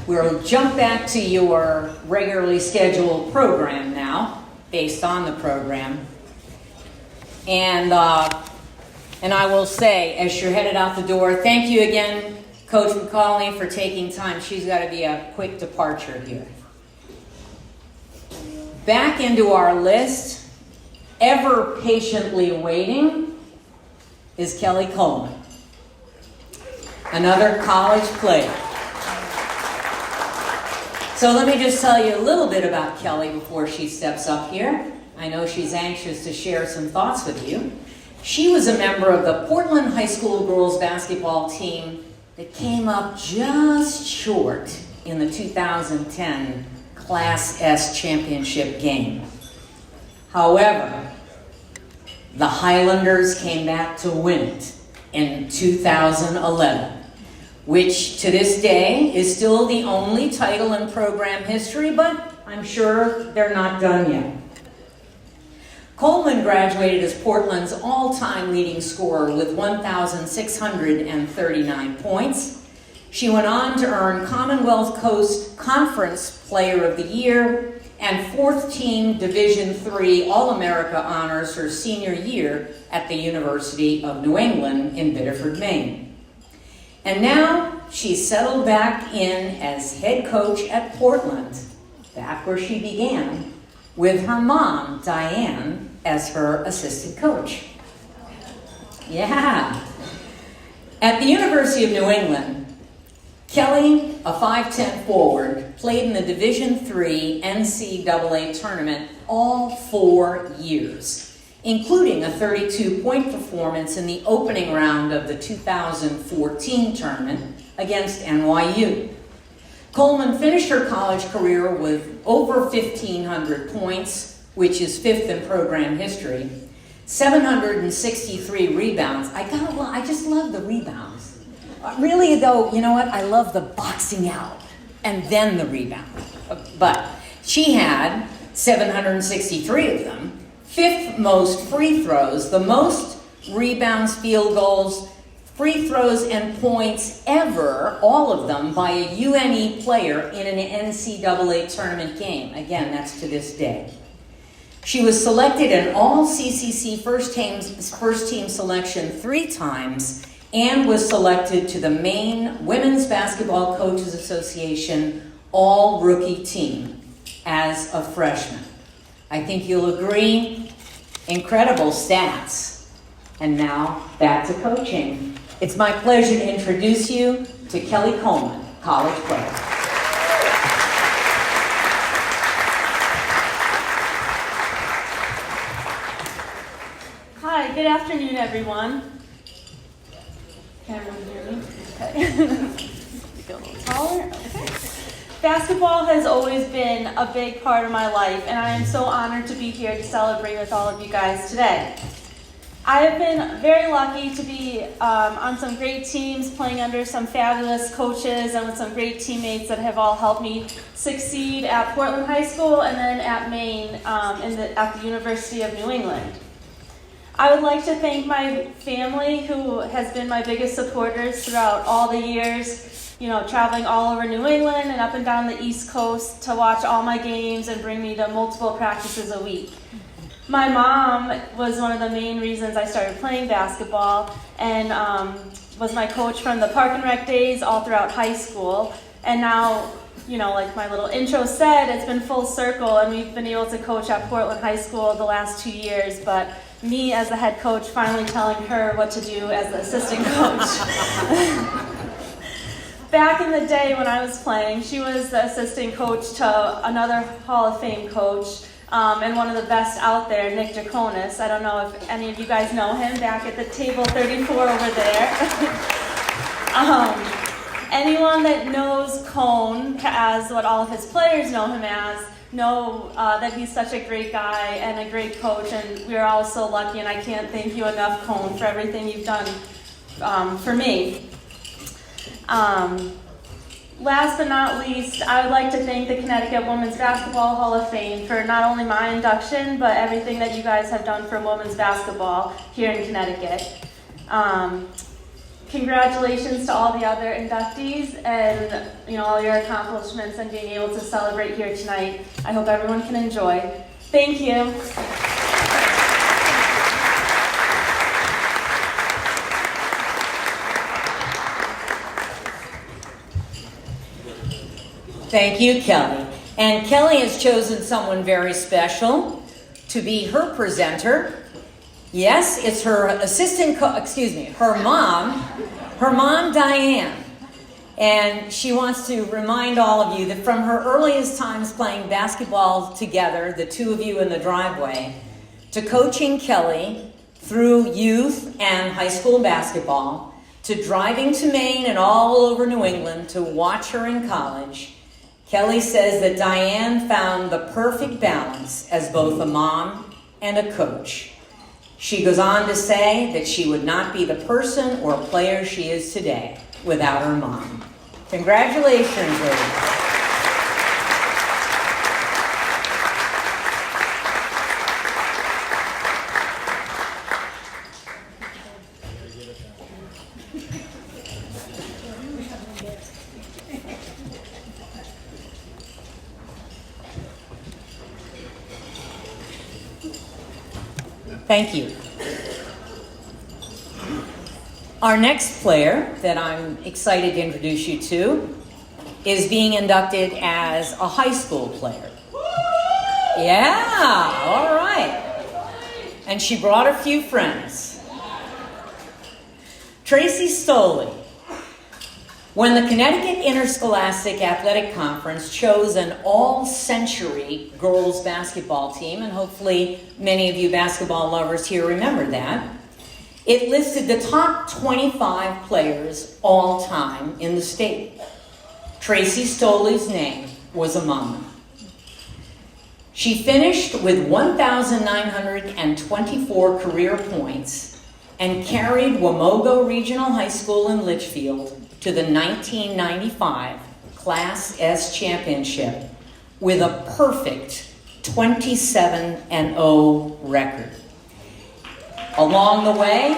Speaker 2: We'll jump back to your regularly scheduled program now, based on the program. And I will say, as you're headed out the door, thank you again, Coach McCauley, for taking time. She's got to be a quick departure here. back into our list, ever patiently waiting, is Kelly Coleman, another college player. So let me just tell you a little bit about Kelly before she steps up here. I know she's anxious to share some thoughts with you. She was a member of the Portland High School girls basketball team that came up just short in the 2010 Class S championship game. However, the Highlanders came back to win it in 2011, which to this day is still the only title in program history, but I'm sure they're not done yet. Coleman graduated as Portland's all-time leading scorer with 1,639 points. She went on to earn Commonwealth Coast Conference Player of the Year and fourth team Division III All-America honors her senior year at the University of New England in Biddeford, Maine. And now she's settled back in as head coach at Portland, back where she began, with her mom, Diane, as her assistant coach. Yeah. At the University of New England, Kelly, a 5'10" forward, played in the Division III NCAA tournament all 4 years, including a 32-point performance in the opening round of the 2014 tournament against NYU. Coleman finished her college career with over 1,500 points, which is fifth in program history, 763 rebounds. I just love the rebounds. Really, though, you know what? I love the boxing out and then the rebound. But she had 763 of them, fifth most free throws, the most rebounds, field goals, free throws, and points ever, all of them by a UNE player in an NCAA tournament game. Again, that's to this day. She was selected in all CCC first team selection 3 times and was selected to the Maine Women's Basketball Coaches Association all-rookie team as a freshman. I think you'll agree, incredible stats. And now, back to coaching. It's my pleasure to introduce you to Kelly Coleman, college player.
Speaker 6: Hi, good afternoon, everyone. Can everyone hear me? Okay. Go a little taller. Okay. Basketball has always been a big part of my life, and I am so honored to be here to celebrate with all of you guys today. I have been very lucky to be on some great teams, playing under some fabulous coaches and with some great teammates that have all helped me succeed at Portland High School and then at Maine at the University of New England. I would like to thank my family, who has been my biggest supporters throughout all the years, traveling all over New England and up and down the East Coast to watch all my games and bring me to multiple practices a week. My mom was one of the main reasons I started playing basketball and was my coach from the Park and Rec days all throughout high school. And now, like my little intro said, it's been full circle and we've been able to coach at Portland High School the last 2 years, but me as the head coach finally telling her what to do as the assistant coach. Back in the day when I was playing, she was the assistant coach to another Hall of Fame coach, and one of the best out there, Nick Jaconis. I don't know if any of you guys know him, back at the table 34 over there. Anyone that knows Cone as what all of his players know him as, know that he's such a great guy and a great coach, and we're all so lucky, and I can't thank you enough, Cone, for everything you've done for me. Last but not least, I would like to thank the Connecticut Women's Basketball Hall of Fame for not only my induction, but everything that you guys have done for women's basketball here in Connecticut. Congratulations to all the other inductees and all your accomplishments and being able to celebrate here tonight. I hope everyone can enjoy. Thank you.
Speaker 2: Thank you, Kelly. And Kelly has chosen someone very special to be her presenter. Yes, it's her her mom, Diane. And she wants to remind all of you that from her earliest times playing basketball together, the two of you in the driveway, to coaching Kelly through youth and high school basketball, to driving to Maine and all over New England to watch her in college, Kelly says that Diane found the perfect balance as both a mom and a coach. She goes on to say that she would not be the person or player she is today without her mom. Congratulations, ladies. Thank you. Our next player that I'm excited to introduce you to is being inducted as a high school player. Yeah, all right. And she brought a few friends. Tracy Stoley. When the Connecticut Interscholastic Athletic Conference chose an all-century girls basketball team, and hopefully many of you basketball lovers here remember that, it listed the top 25 players all time in the state. Tracy Stoley's name was among them. She finished with 1,924 career points and carried Wamogo Regional High School in Litchfield to the 1995 Class S Championship with a perfect 27-0 record. Along the way,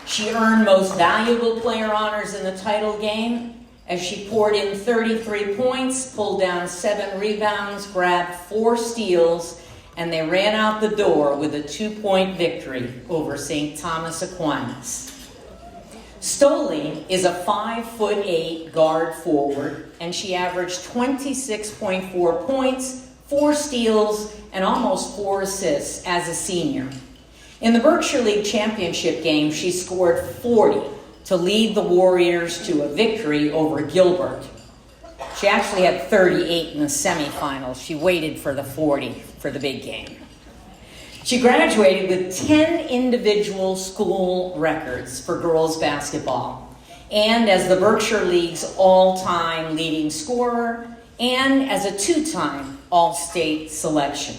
Speaker 2: she earned Most Valuable Player honors in the title game as she poured in 33 points, pulled down 7 rebounds, grabbed 4 steals, and they ran out the door with a 2-point victory over St. Thomas Aquinas. Stoley is a 5'8" guard forward, and she averaged 26.4 points, 4 steals, and almost 4 assists as a senior. In the Berkshire League Championship game, she scored 40 to lead the Warriors to a victory over Gilbert. She actually had 38 in the semifinals. She waited for the 40 for the big game. She graduated with 10 individual school records for girls basketball, and as the Berkshire League's all-time leading scorer, and as a 2-time All-State selection.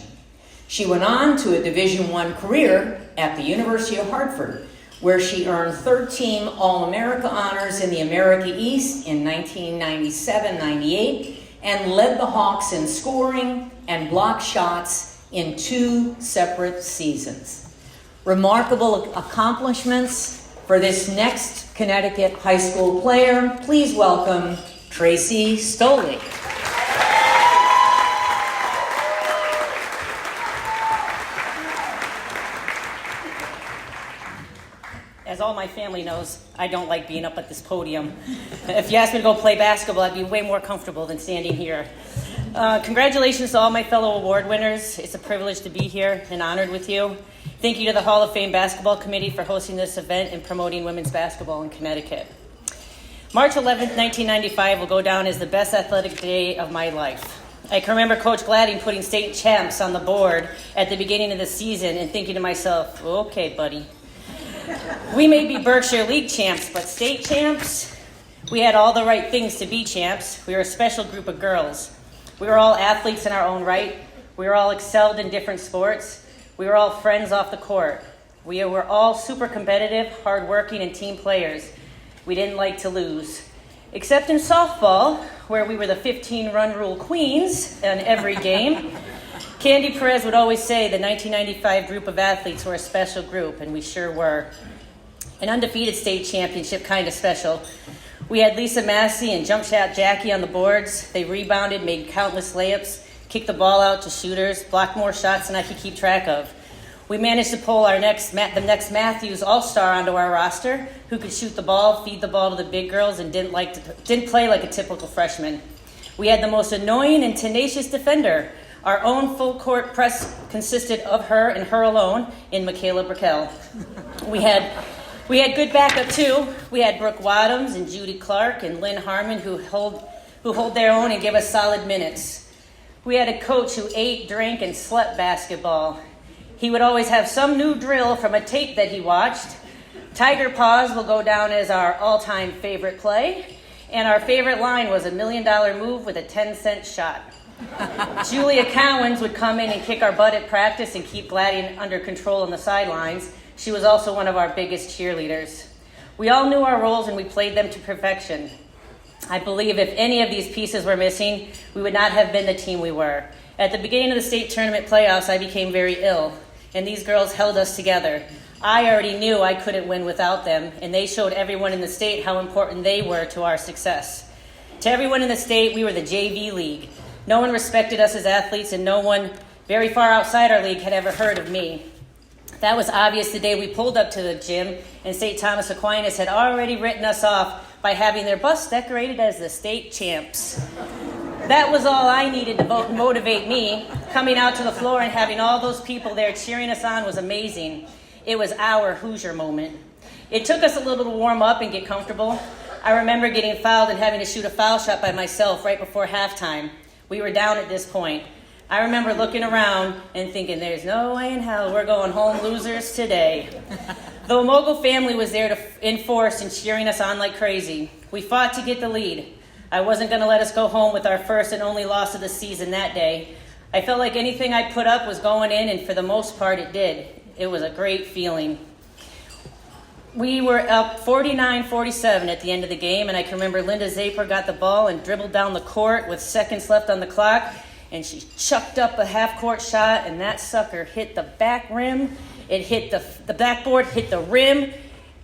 Speaker 2: She went on to a Division I career at the University of Hartford, where she earned 13 All-America honors in the America East in 1997-98, and led the Hawks in scoring and block shots in 2 separate seasons. Remarkable accomplishments for this next Connecticut high school player. Please welcome Tracy Stoley.
Speaker 7: As all my family knows, I don't like being up at this podium. If you asked me to go play basketball, I'd be way more comfortable than standing here. Congratulations to all my fellow award winners. It's a privilege to be here and honored with you. Thank you to the Hall of Fame Basketball Committee for hosting this event and promoting women's basketball in Connecticut. March 11th, 1995 will go down as the best athletic day of my life. I can remember Coach Gladding putting state champs on the board at the beginning of the season and thinking to myself, okay, buddy. We may be Berkshire League champs, but state champs? We had all the right things to be champs. We were a special group of girls. We were all athletes in our own right. We were all excelled in different sports. We were all friends off the court. We were all super competitive, hardworking, and team players. We didn't like to lose. Except in softball, where we were the 15-run rule queens in every game. Candy Perez would always say the 1995 group of athletes were a special group, and we sure were. An undefeated state championship, kind of special. We had Lisa Massey and Jump Shot Jackie on the boards. They rebounded, made countless layups, kicked the ball out to shooters, blocked more shots than I could keep track of. We managed to pull the next Matthews All-Star onto our roster, who could shoot the ball, feed the ball to the big girls, and didn't play like a typical freshman. We had the most annoying and tenacious defender. Our own full court press consisted of her and her alone in Michaela Brickell. We had good backup too. We had Brooke Wadhams and Judy Clark and Lynn Harmon who hold their own and give us solid minutes. We had a coach who ate, drank, and slept basketball. He would always have some new drill from a tape that he watched. Tiger Paws will go down as our all-time favorite play. And our favorite line was $1 million move with a 10-cent shot. Julia Cowens would come in and kick our butt at practice and keep Gladys under control on the sidelines. She was also one of our biggest cheerleaders. We all knew our roles and we played them to perfection. I believe if any of these pieces were missing, we would not have been the team we were. At the beginning of the state tournament playoffs, I became very ill, and these girls held us together. I already knew I couldn't win without them, and they showed everyone in the state how important they were to our success. To everyone in the state, we were the JV League. No one respected us as athletes, and no one very far outside our league had ever heard of me. That was obvious the day we pulled up to the gym, and St. Thomas Aquinas had already written us off by having their bus decorated as the state champs. That was all I needed to motivate me. Coming out to the floor and having all those people there cheering us on was amazing. It was our Hoosier moment. It took us a little to warm up and get comfortable. I remember getting fouled and having to shoot a foul shot by myself right before halftime. We were down at this point. I remember looking around and thinking, there's no way in hell we're going home losers today. The Mogul family was there to enforce and cheering us on like crazy. We fought to get the lead. I wasn't going to let us go home with our first and only loss of the season that day. I felt like anything I put up was going in, and for the most part it did. It was a great feeling. We were up 49-47 at the end of the game, and I can remember Linda Zaper got the ball and dribbled down the court with seconds left on the clock, and she chucked up a half-court shot, and that sucker hit the back rim. It hit the backboard, hit the rim,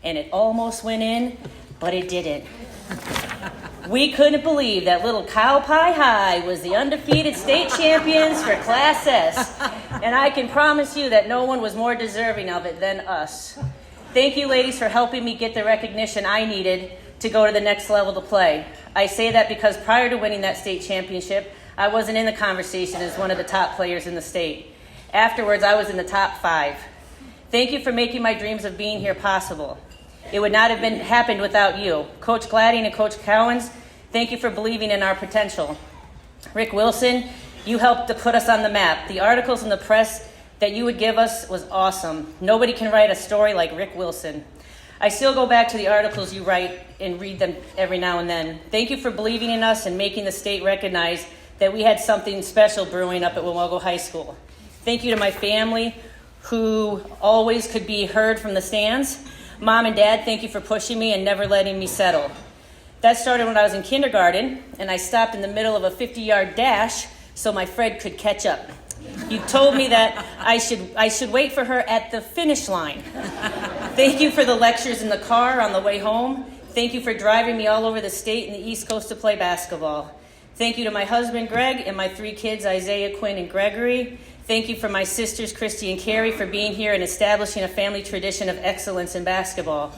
Speaker 7: and it almost went in, but it didn't. We couldn't believe that little Cow Pie High was the undefeated state champions for Class S, and I can promise you that no one was more deserving of it than us. Thank you, ladies, for helping me get the recognition I needed to go to the next level to play. I say that because prior to winning that state championship, I wasn't in the conversation as one of the top players in the state. Afterwards, I was in the top 5. Thank you for making my dreams of being here possible. It would not have happened without you. Coach Gladding and Coach Cowens, thank you for believing in our potential. Rick Wilson, you helped to put us on the map. The articles in the press that you would give us was awesome. Nobody can write a story like Rick Wilson. I still go back to the articles you write and read them every now and then. Thank you for believing in us and making the state recognize that we had something special brewing up at Wamogo High School. Thank you to my family, who always could be heard from the stands. Mom and Dad, thank you for pushing me and never letting me settle. That started when I was in kindergarten, and I stopped in the middle of a 50-yard dash so my Fred could catch up. You told me that I should wait for her at the finish line. Thank you for the lectures in the car on the way home. Thank you for driving me all over the state and the East Coast to play basketball. Thank you to my husband, Greg, and my 3 kids, Isaiah, Quinn, and Gregory. Thank you for my sisters, Christy and Carrie, for being here and establishing a family tradition of excellence in basketball.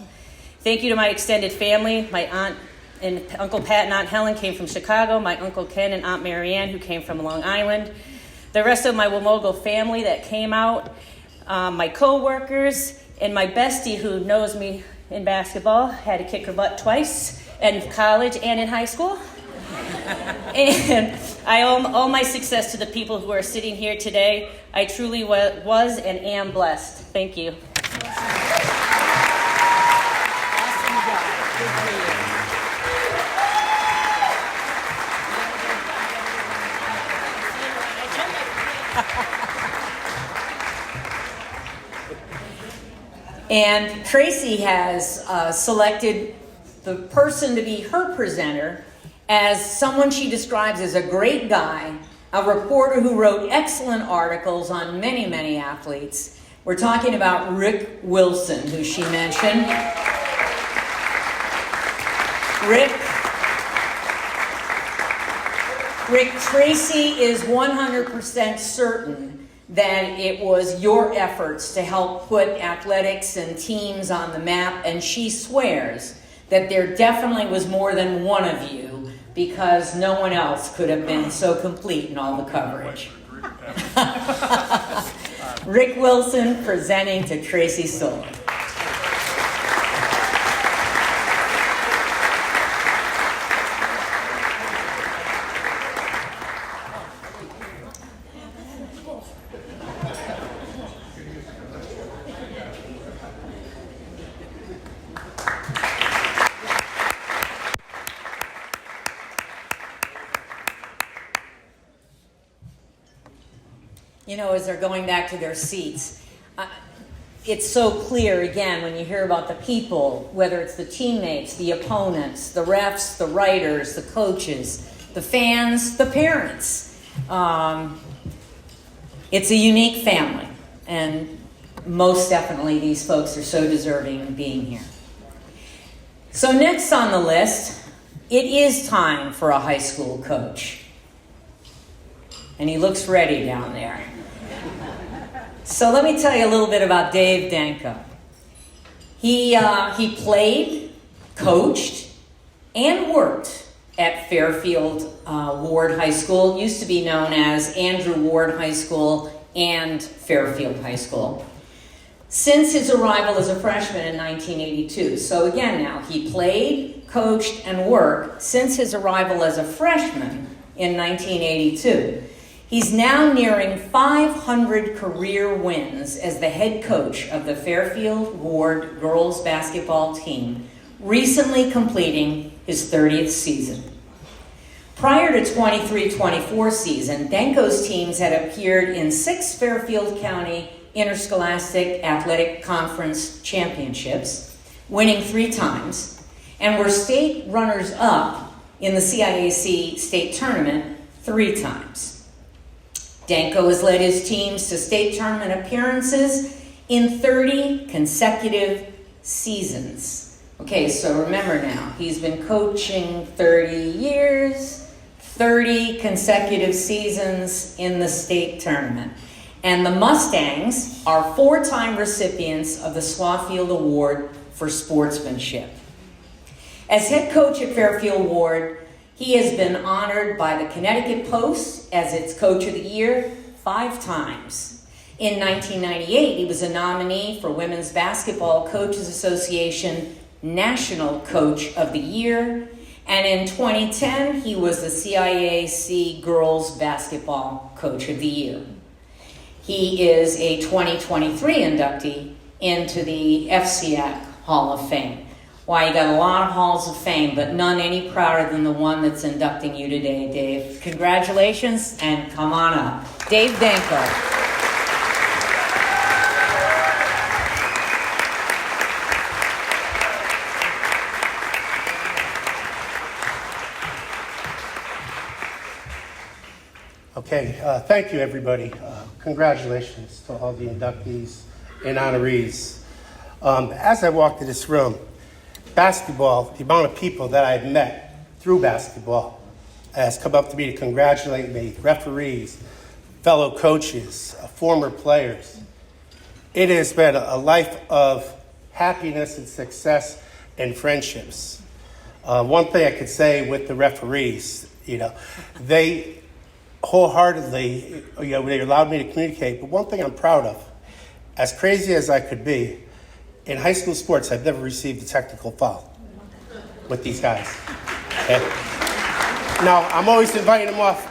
Speaker 7: Thank you to my extended family. My aunt and Uncle Pat and Aunt Helen came from Chicago. My Uncle Ken and Aunt Marianne, who came from Long Island. The rest of my Wamogo family that came out. My co-workers and my bestie, who knows me in basketball, had to kick her butt twice in college and in high school. And I owe all my success to the people who are sitting here today. I truly was and am blessed. Thank you.
Speaker 2: And Tracy has selected the person to be her presenter as someone she describes as a great guy, a reporter who wrote excellent articles on many, many athletes. We're talking about Rick Wilson, who she mentioned. Rick, Tracy is 100% certain that it was your efforts to help put athletics and teams on the map, and she swears that there definitely was more than one of you because no one else could have been so complete in all the coverage. Rick Wilson presenting to Tracy Stoller. You know, as they're going back to their seats, it's so clear, again, when you hear about the people, whether it's the teammates, the opponents, the refs, the writers, the coaches, the fans, the parents. It's a unique family, and most definitely these folks are so deserving of being here. So next on the list, it is time for a high school coach. And he looks ready down there. So let me tell you a little bit about Dave Danko. He played, coached, and worked at Fairfield Ward High School. It used to be known as Andrew Ward High School and Fairfield High School, since his arrival as a freshman in 1982. So again now, he played, coached, and worked since his arrival as a freshman in 1982. He's now nearing 500 career wins as the head coach of the Fairfield Ward girls basketball team, recently completing his 30th season. Prior to 23-24 season, Danko's teams had appeared in 6 Fairfield County Interscholastic Athletic Conference championships, winning 3 times, and were state runners-up in the CIAC state tournament 3 times. Danko has led his teams to state tournament appearances in 30 consecutive seasons. Okay, so remember now, he's been coaching 30 years, 30 consecutive seasons in the state tournament. And the Mustangs are 4-time recipients of the Swafield Award for Sportsmanship. As head coach at Fairfield Ward, he has been honored by the Connecticut Post as its Coach of the Year 5 times. In 1998, he was a nominee for Women's Basketball Coaches Association National Coach of the Year. And in 2010, he was the CIAC Girls Basketball Coach of the Year. He is a 2023 inductee into the FCAC Hall of Fame. Why, you got a lot of halls of fame, but none any prouder than the one that's inducting you today, Dave. Congratulations, and come on up. Dave Danko.
Speaker 8: Okay, thank you, everybody. Congratulations to all the inductees and honorees. As I walked in this room, basketball, the amount of people that I've met through basketball has come up to me to congratulate me, referees, fellow coaches, former players. It has been a life of happiness and success and friendships. One thing I could say with the referees, they wholeheartedly, they allowed me to communicate. But one thing I'm proud of, as crazy as I could be, in high school sports, I've never received a technical foul with these guys. Okay? Now, I'm always inviting them off,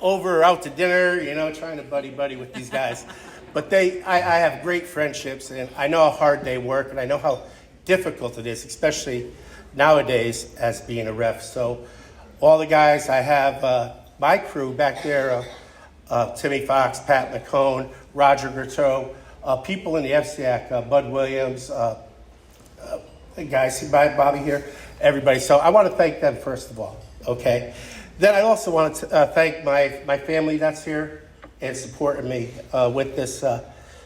Speaker 8: over or out to dinner, trying to buddy with these guys. But I have great friendships, and I know how hard they work, and I know how difficult it is, especially nowadays as being a ref. So all the guys, I have my crew back there, Timmy Fox, Pat McCone, Roger Gerteau, people in the FCAC, Bud Williams, guys, Bobby here, everybody. So I want to thank them first of all, okay? Then I also want to thank my family that's here and supporting me with this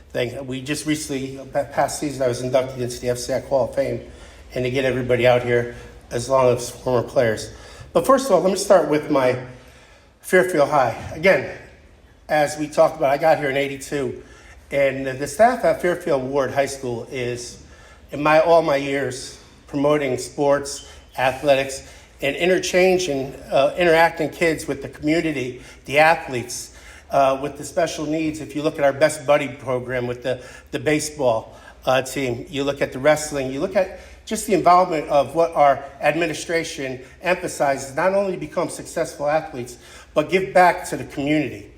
Speaker 8: thing. We just recently, past season, I was inducted into the FCAC Hall of Fame, and to get everybody out here, as long as former players. But first of all, let me start with my Fairfield High. Again, as we talked about, I got here in '82. And the staff at Fairfield Ward High School is, in all my years promoting sports, athletics, and interchange and interacting kids with the community, the athletes, with the special needs. If you look at our Best Buddy program with the baseball team, you look at the wrestling, you look at just the involvement of what our administration emphasizes, not only to become successful athletes, but give back to the community.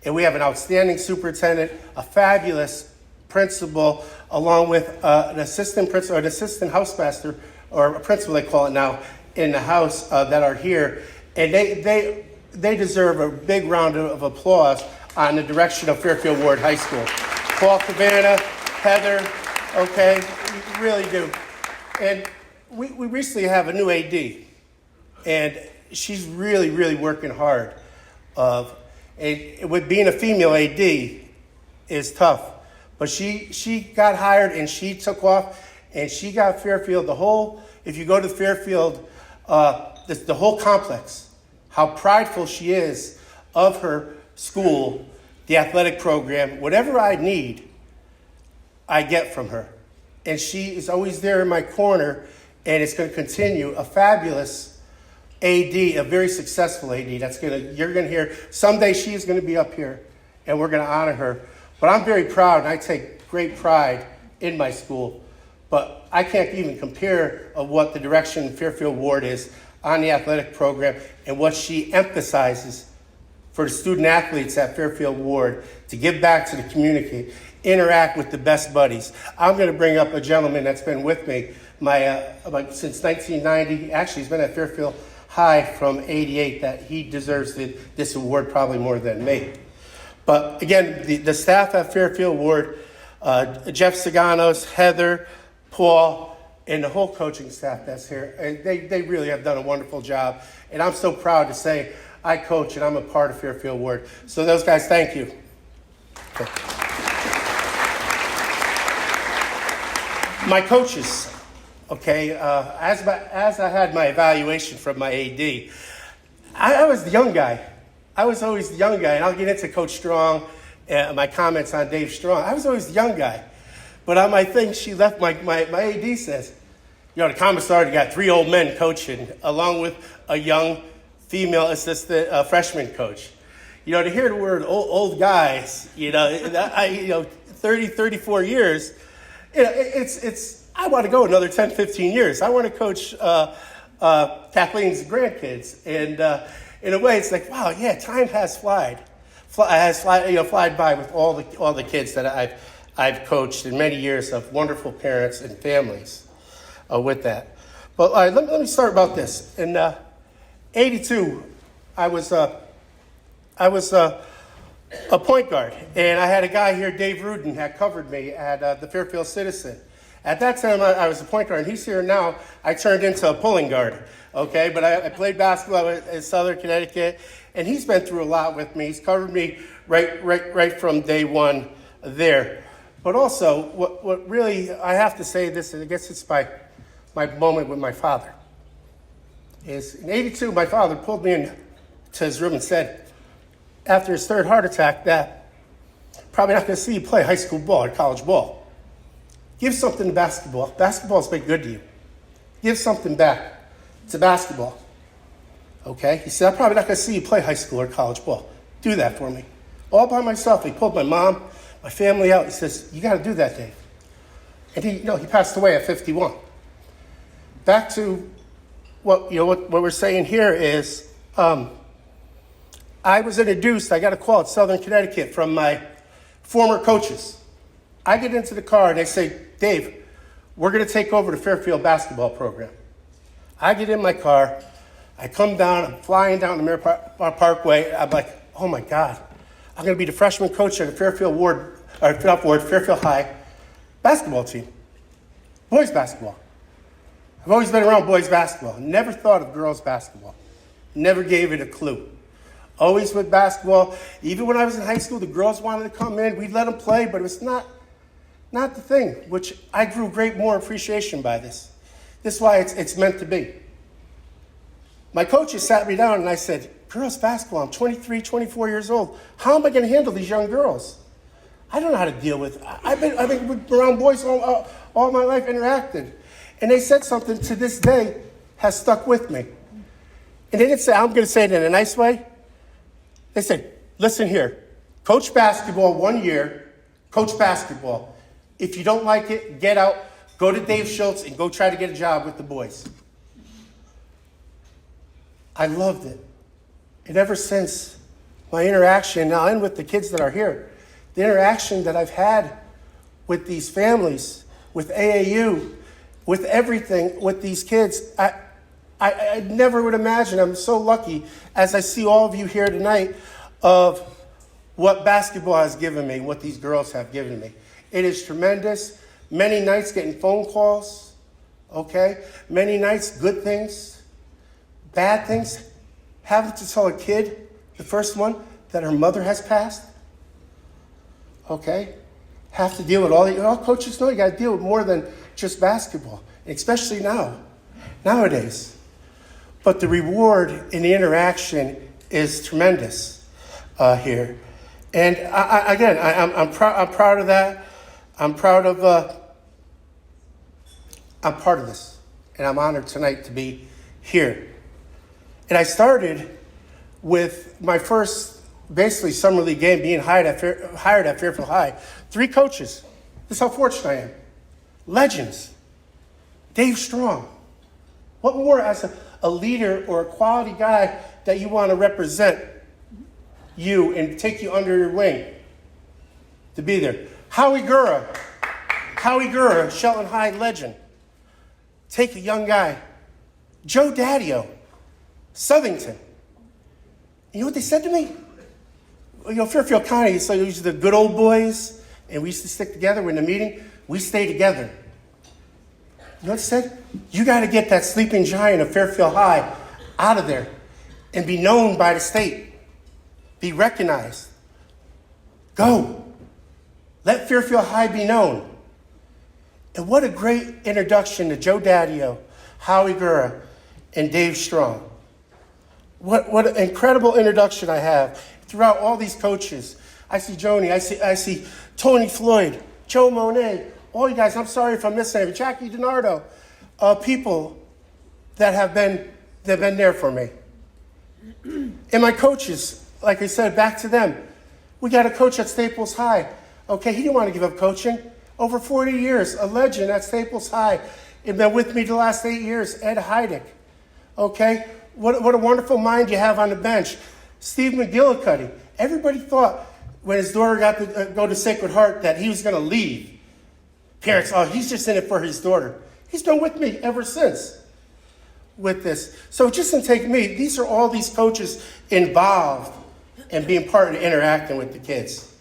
Speaker 8: And we have an outstanding superintendent, a fabulous principal, along with an assistant principal, or an assistant housemaster, or a principal they call it now, in the house that are here. And they deserve a big round of applause on the direction of Fairfield Ward High School. Paul Cabana, Heather, okay, we really do. And we recently have a new AD, and she's really, really working hard. And with being a female AD is tough, but she got hired and she took off, and she got Fairfield if you go to Fairfield, the whole complex, how prideful she is of her school, the athletic program, whatever I need, I get from her. And she is always there in my corner, and it's going to continue. A fabulous AD, a very successful AD. You're going to hear, someday she is going to be up here, and we're going to honor her. But I'm very proud, and I take great pride in my school. But I can't even compare of what the direction Fairfield Ward is on the athletic program and what she emphasizes for the student athletes at Fairfield Ward to give back to the community, interact with the best buddies. I'm going to bring up a gentleman that's been with me since 1990. Actually, he's been at Fairfield High from '88. That he deserves this award probably more than me. But again, the staff at Fairfield Ward, Jeff Saganos, Heather, Paul, and the whole coaching staff that's here, and they really have done a wonderful job. And I'm so proud to say I coach and I'm a part of Fairfield Ward. So those guys, thank you. Okay. My coaches, okay, as I had my evaluation from my AD, I was the young guy. I was always the young guy, and I'll get into Coach Strong, my comments on Dave Strong. I was always the young guy. But on my thing, she left, my AD says, the commissar got 3 old men coaching, along with a young female assistant freshman coach. To hear the word old guys, 30, 34 years, it's I want to go another 10, 15 years. I want to coach Kathleen's grandkids. And in a way, it's like, wow, yeah, time has flied by with all the kids that I've coached in many years of wonderful parents and families with that. But let me start about this. In '82, I was a point guard, and I had a guy here, Dave Rudin, that covered me at the Fairfield Citizen. At that time, I was a point guard, and he's here now. I turned into a pulling guard, okay? But I played basketball in Southern Connecticut, and he's been through a lot with me. He's covered me right from day one there. But also, what really, I have to say this, and I guess it's my moment with my father, is in '82, my father pulled me into his room and said, after his 3rd heart attack, that probably not going to see you play high school ball or college ball. Give something to basketball. Basketball's been good to you. Give something back to basketball. Okay? He said, I'm probably not going to see you play high school or college ball. Do that for me. All by myself. He pulled my mom, my family out. He says, you got to do that, Dave. And he passed away at 51. Back to what we're saying here is, I was introduced, I got a call at Southern Connecticut from my former coaches. I get into the car and they say, Dave, we're going to take over the Fairfield basketball program. I get in my car, I come down, I'm flying down the Mirror Parkway. I'm like, oh my God, I'm going to be the freshman coach of the Fairfield High basketball team. Boys basketball. I've always been around boys basketball. Never thought of girls basketball. Never gave it a clue. Always with basketball. Even when I was in high school, the girls wanted to come in. We'd let them play, but it was not the thing, which I grew more appreciation by this. This is why it's meant to be. My coaches sat me down and I said, girls basketball, I'm 23, 24 years old. How am I going to handle these young girls? I don't know how to deal with it. I've been around boys all my life, interacted. And they said something to this day has stuck with me. And they didn't say, I'm going to say it in a nice way. They said, listen here, coach basketball 1 year, coach basketball. If you don't like it, get out, go to Dave Schultz and go try to get a job with the boys. I loved it. And ever since my interaction, now and with the kids that are here, the interaction that I've had with these families, with AAU, with everything, with these kids, I never would imagine. I'm so lucky as I see all of you here tonight of what basketball has given me, what these girls have given me. It is tremendous. Many nights getting phone calls, okay? Many nights, good things, bad things. Having to tell a kid, the first one, that her mother has passed, okay? Have to deal with all coaches know you got to deal with more than just basketball, especially nowadays. But the reward in the interaction is tremendous here. And I'm proud of that. I'm part of this. And I'm honored tonight to be here. And I started with my first, basically, summer league game being hired at Fairfield High. 3 coaches. This is how fortunate I am. Legends. Dave Strong. What more as a leader or a quality guy that you want to represent you and take you under your wing to be there? Howie Gura, Shelton High legend. Take a young guy. Joe Daddio, Southington. You know what they said to me? Fairfield County, so these are the good old boys, and we used to stick together. In the meeting, we stay together. You know what they said? You got to get that sleeping giant of Fairfield High out of there and be known by the state. Be recognized. Go. Let Fairfield High be known. And what a great introduction to Joe Daddio, Howie Gura, and Dave Strong. What an incredible introduction I have throughout all these coaches. I see Joni, I see Tony Floyd, Joe Monet, all you guys. I'm sorry if I'm missing anything. Jackie DiNardo, people that have been there for me. And my coaches, like I said, back to them. We got a coach at Staples High. Okay, he didn't want to give up coaching. Over 40 years, a legend at Staples High. He's been with me the last 8 years, Ed Heidick. Okay, what a wonderful mind you have on the bench. Steve McGillicuddy. Everybody thought when his daughter got to go to Sacred Heart that he was going to leave. Parents, he's just in it for his daughter. He's been with me ever since with this. So it just didn't take me. These are all these coaches involved in being part of interacting with the kids.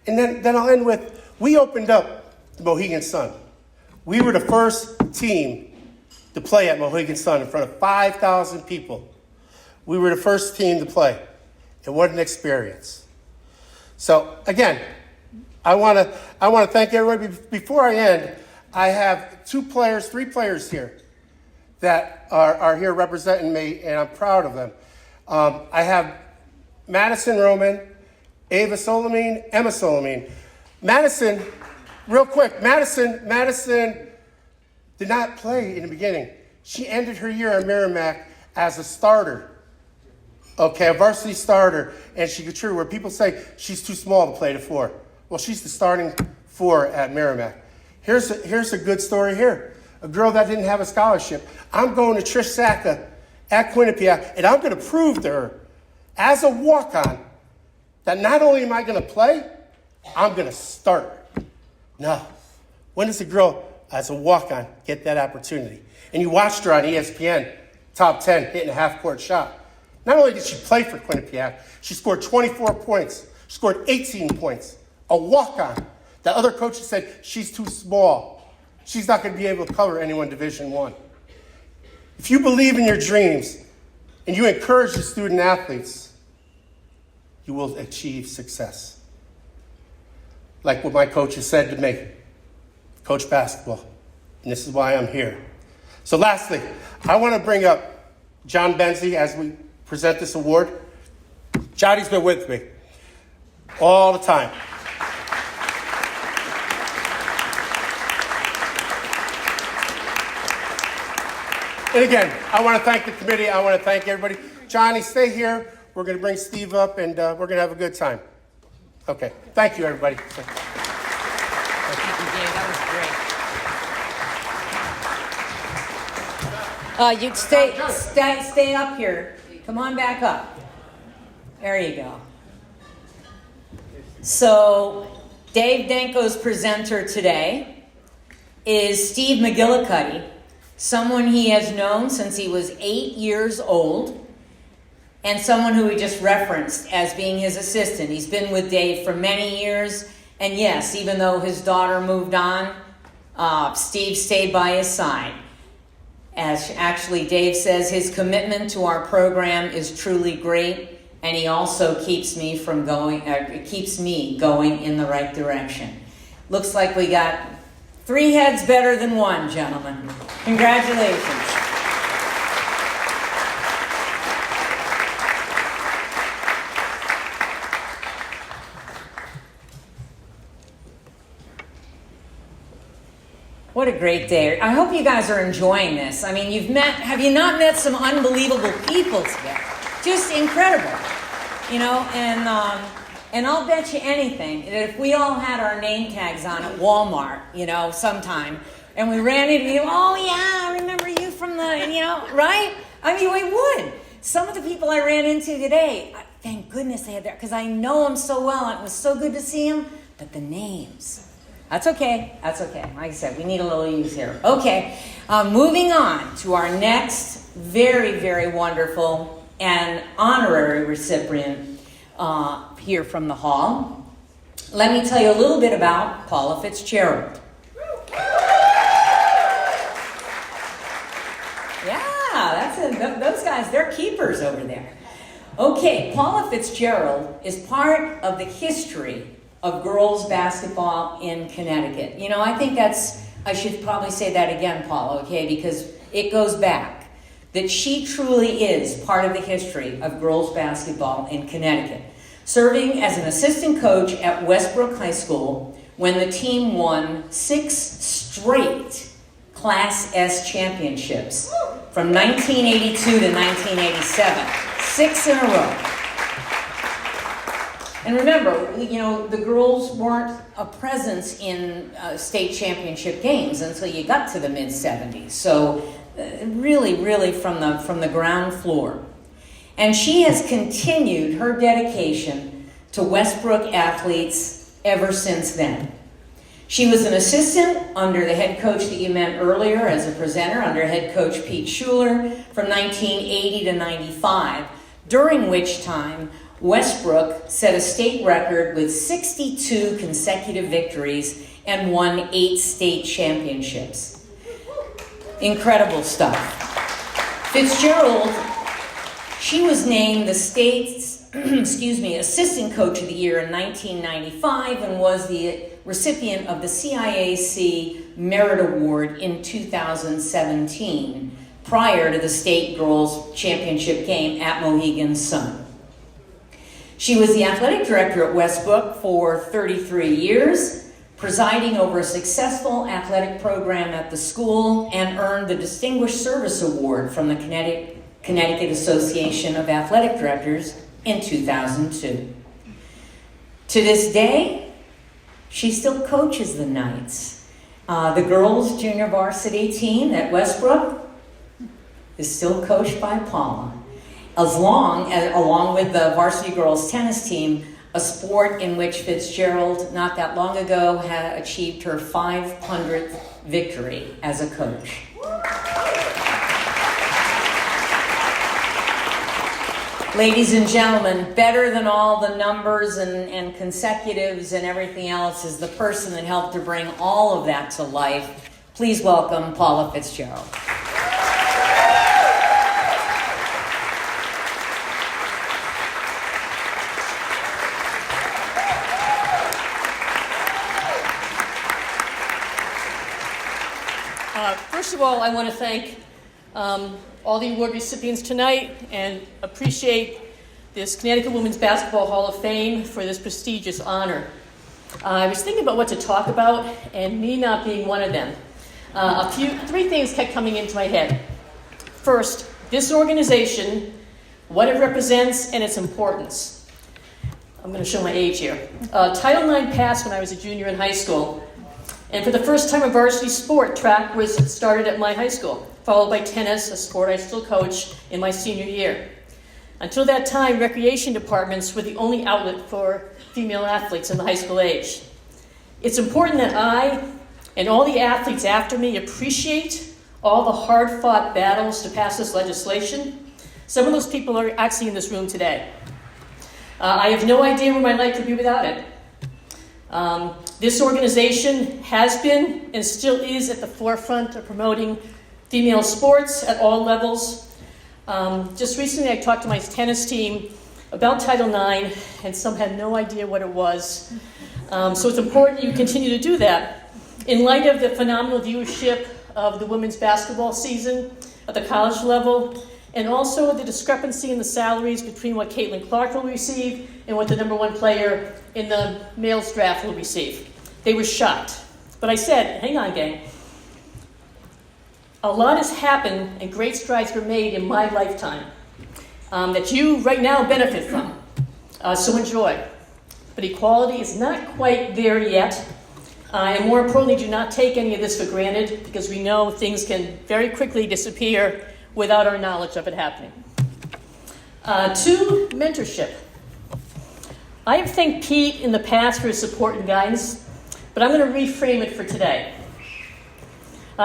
Speaker 8: And then I'll end with, we opened up the Mohegan Sun. We were the first team to play at Mohegan Sun in front of 5,000 people. We were the first team to play. And what an experience. So again, I want to thank everybody. Before I end, I have 3 players here that are here representing me, and I'm proud of them. I have Madison Roman, Ava Solimine, Emma Solimine. Madison, real quick, Madison did not play in the beginning. She ended her year at Merrimack as a starter. Okay, a varsity starter, and she contributed where people say she's too small to play the 4. Well, she's the starting 4 at Merrimack. Here's a good story here. A girl that didn't have a scholarship. I'm going to Trish Sacca at Quinnipiac, and I'm going to prove to her as a walk-on that not only am I going to play, I'm going to start. No. When does a girl as a walk-on get that opportunity? And you watched her on ESPN, top 10, hitting a half-court shot. Not only did she play for Quinnipiac, she scored 24 points. She scored 18 points. A walk-on. The other coaches said, she's too small. She's not going to be able to cover anyone Division I. If you believe in your dreams and you encourage the student athletes, you will achieve success. Like what my coaches said to me, coach basketball, and this is why I'm here. So lastly, I want to bring up John Benzie as we present this award. Johnny's been with me all the time. And again, I want to thank the committee. I want to thank everybody. Johnny, stay here. We're going to bring Steve up, and we're going to have a good time. Okay. Thank you, everybody.
Speaker 2: Thank you, Dave. That was great. You stay up here. Come on back up. There you go. So, Dave Danko's presenter today is Steve McGillicuddy, someone he has known since he was 8 years old, and someone who he just referenced as being his assistant. He's been with Dave for many years, and yes, even though his daughter moved on, Steve stayed by his side. As actually Dave says, his commitment to our program is truly great, and he also keeps me going in the right direction. Looks like we got 3 heads better than one, gentlemen. Congratulations. What a great day. I hope you guys are enjoying this. I mean, have you not met some unbelievable people today? Just incredible. You know, and I'll bet you anything that if we all had our name tags on at Walmart, you know, sometime, and we ran into you, oh yeah, I remember you from right? I mean, we would. Some of the people I ran into today, thank goodness they had that, because I know them so well, and it was so good to see them, but the names. That's okay. Like I said, we need a little use here. Okay, moving on to our next very, very wonderful and honorary recipient here from the hall. Let me tell you a little bit about Paula Fitzgerald. Yeah, those guys, they're keepers over there. Okay, Paula Fitzgerald is part of the history of girls basketball in Connecticut. You know, I think I should probably say that again, Paula, okay, because it goes back. That she truly is part of the history of girls basketball in Connecticut, serving as an assistant coach at Westbrook High School when the team won 6 straight Class S championships from 1982 to 1987, 6 in a row. And remember, you know, the girls weren't a presence in state championship games until you got to the mid-70s. So really, really from the ground floor. And she has continued her dedication to Westbrook athletes ever since then. She was an assistant under the head coach that you met earlier as a presenter, under head coach Pete Schuler from 1980 to 95, during which time Westbrook set a state record with 62 consecutive victories and won 8 state championships. Incredible stuff. Fitzgerald, she was named the state's, assistant coach of the year in 1995 and was the recipient of the CIAC Merit Award in 2017, prior to the state girls championship game at Mohegan Sun. She was the athletic director at Westbrook for 33 years, presiding over a successful athletic program at the school, and earned the Distinguished Service Award from the Connecticut Association of Athletic Directors in 2002. To this day, she still coaches the Knights. The girls' junior varsity team at Westbrook is still coached by Paula, along with the varsity girls' tennis team, a sport in which Fitzgerald, not that long ago, had achieved her 500th victory as a coach. Ladies and gentlemen, better than all the numbers and consecutives and everything else is the person that helped to bring all of that to life. Please welcome Paula Fitzgerald.
Speaker 9: First of all, I want to thank all the award recipients tonight and appreciate this Connecticut Women's Basketball Hall of Fame for this prestigious honor. I was thinking about what to talk about, and me not being one of them. Three things kept coming into my head. First, this organization, what it represents, and its importance. I'm going to show my age here. Title IX passed when I was a junior in high school. And for the first time, a varsity sport, track was started at my high school, followed by tennis, a sport I still coach, in my senior year. Until that time, recreation departments were the only outlet for female athletes in the high school age. It's important that I and all the athletes after me appreciate all the hard-fought battles to pass this legislation. Some of those people are actually in this room today. I have no idea where my life could be without it. This organization has been and still is at the forefront of promoting female sports at all levels. Just recently I talked to my tennis team about Title IX, and some had no idea what it was. So it's important you continue to do that. In light of the phenomenal viewership of the women's basketball season at the college level, and also the discrepancy in the salaries between what Caitlin Clark will receive and what the number one player in the male's draft will receive. They were shocked. But I said, hang on, gang. A lot has happened and great strides were made in my lifetime that you right now benefit from. So enjoy. But equality is not quite there yet. And more importantly, do not take any of this for granted, because we know things can very quickly disappear without our knowledge of it happening. 2, mentorship. I have thanked Pete in the past for his support and guidance, but I'm going to reframe it for today.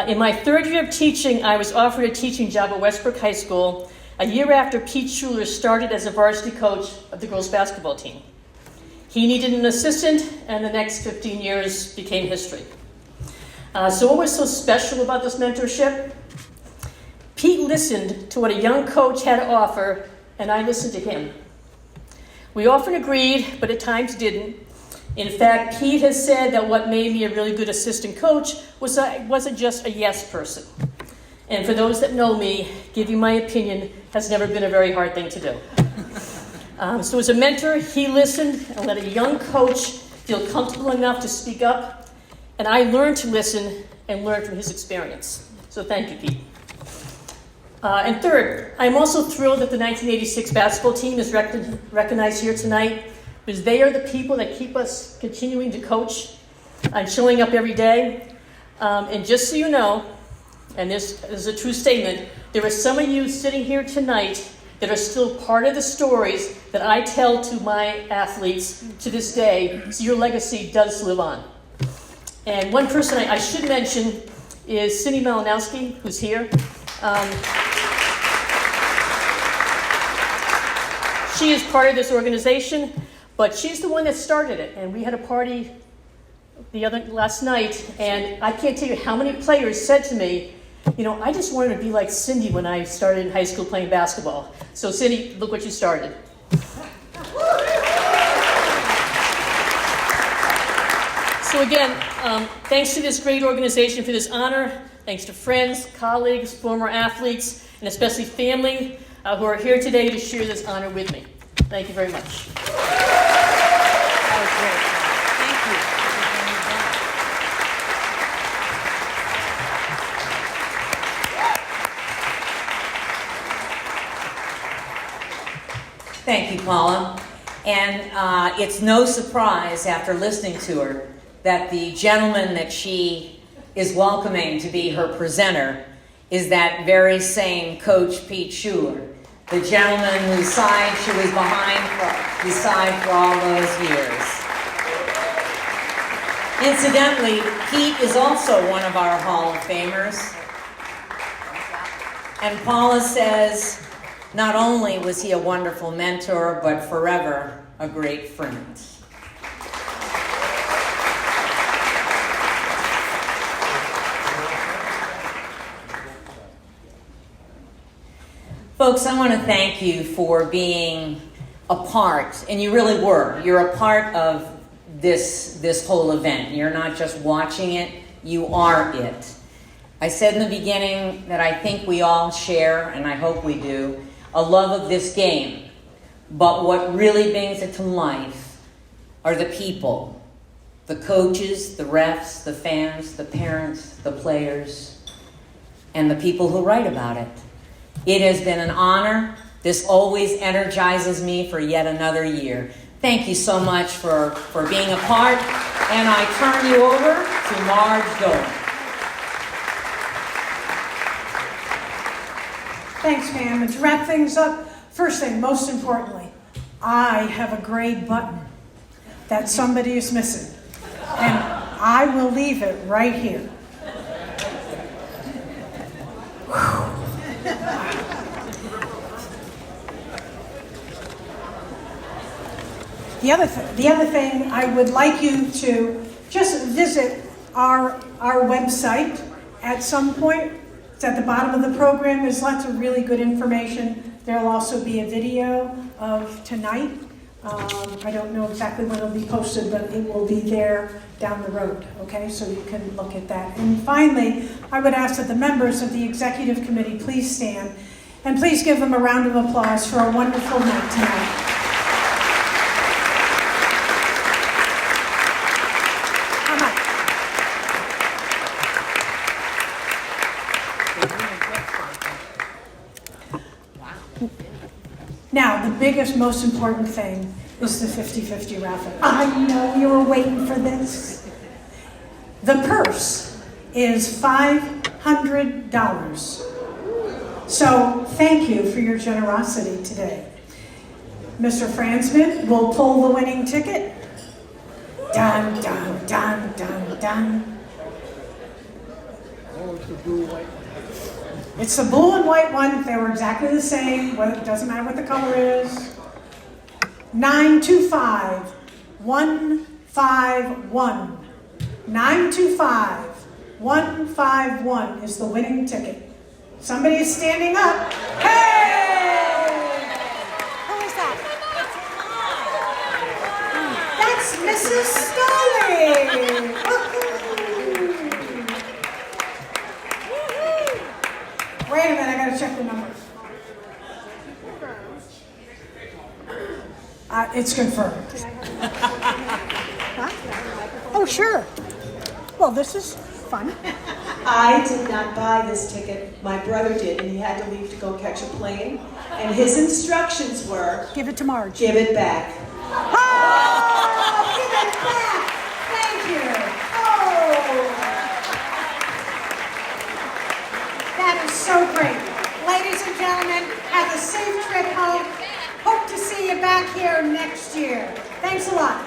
Speaker 9: In my 3rd year of teaching, I was offered a teaching job at Westbrook High School a year after Pete Schuler started as a varsity coach of the girls' basketball team. He needed an assistant, and the next 15 years became history. So what was so special about this mentorship? Pete listened to what a young coach had to offer, and I listened to him. We often agreed, but at times didn't. In fact, Pete has said that what made me a really good assistant coach was I wasn't just a yes person. And for those that know me, giving my opinion has never been a very hard thing to do. So as a mentor, he listened and let a young coach feel comfortable enough to speak up. And I learned to listen and learn from his experience. So thank you, Pete. And third, I'm also thrilled that the 1986 basketball team is recognized here tonight, because they are the people that keep us continuing to coach and showing up every day. And just so you know, and this is a true statement, there are some of you sitting here tonight that are still part of the stories that I tell to my athletes to this day, so your legacy does live on. And one person I should mention is Cindy Malinowski, who's here. She is part of this organization, but she's the one that started it. And we had a party last night, and I can't tell you how many players said to me, you know, I just wanted to be like Cindy when I started in high school playing basketball. So Cindy, look what you started. So again, thanks to this great organization for this honor. Thanks to friends, colleagues, former athletes, and especially family who are here today to share this honor with me. Thank you very much.
Speaker 2: That was great. Thank you, Paula. And it's no surprise after listening to her that the gentleman that she is welcoming to be her presenter is that very same Coach Pete Schuler, the gentleman whose side she was beside for all those years. Incidentally, Pete is also one of our Hall of Famers. And Paula says, not only was he a wonderful mentor, but forever a great friend. Folks, I want to thank you for being a part, and you really were. You're a part of this whole event. You're not just watching it, you are it. I said in the beginning that I think we all share, and I hope we do, a love of this game. But what really brings it to life are the people, the coaches, the refs, the fans, the parents, the players, and the people who write about it. It has been an honor. This always energizes me for yet another year. Thank you so much for being a part, and I turn you over to Marge Dolan.
Speaker 1: Thanks, ma'am. And to wrap things up, first thing, most importantly, I have a gray button that somebody is missing, and I will leave it right here. The other thing, I would like you to just visit our website at some point. It's at the bottom of the program. There's lots of really good information. There'll also be a video of tonight. I don't know exactly when it'll be posted, but it will be there down the road, okay? So you can look at that. And finally, I would ask that the members of the Executive Committee please stand, and please give them a round of applause for a wonderful night tonight. Now, the biggest, most important thing is the 50-50 raffle. I know you were waiting for this. The purse is $500. So thank you for your generosity today. Mr. Franzman will pull the winning ticket. Dun, dun, dun, dun, dun.
Speaker 10: Oh, it's the blue, white one.
Speaker 1: It's the blue and white one. They were exactly the same. It doesn't matter what the color is. 925-151. 925-151 is the winning ticket. Somebody is standing up. Hey! Who is that? That's Mrs. Stoley. Wait a minute, I gotta check the numbers. It's confirmed. Huh? Oh, sure. Well, this is fun.
Speaker 11: I did not buy this ticket. My brother did, and he had to leave to go catch a plane. And his instructions were,
Speaker 1: Give it to Marge.
Speaker 11: give it back.
Speaker 1: Oh, give it back. Thank you. Oh. That is so great. Ladies and gentlemen, have a safe trip home. Hope to see you back here next year. Thanks a lot.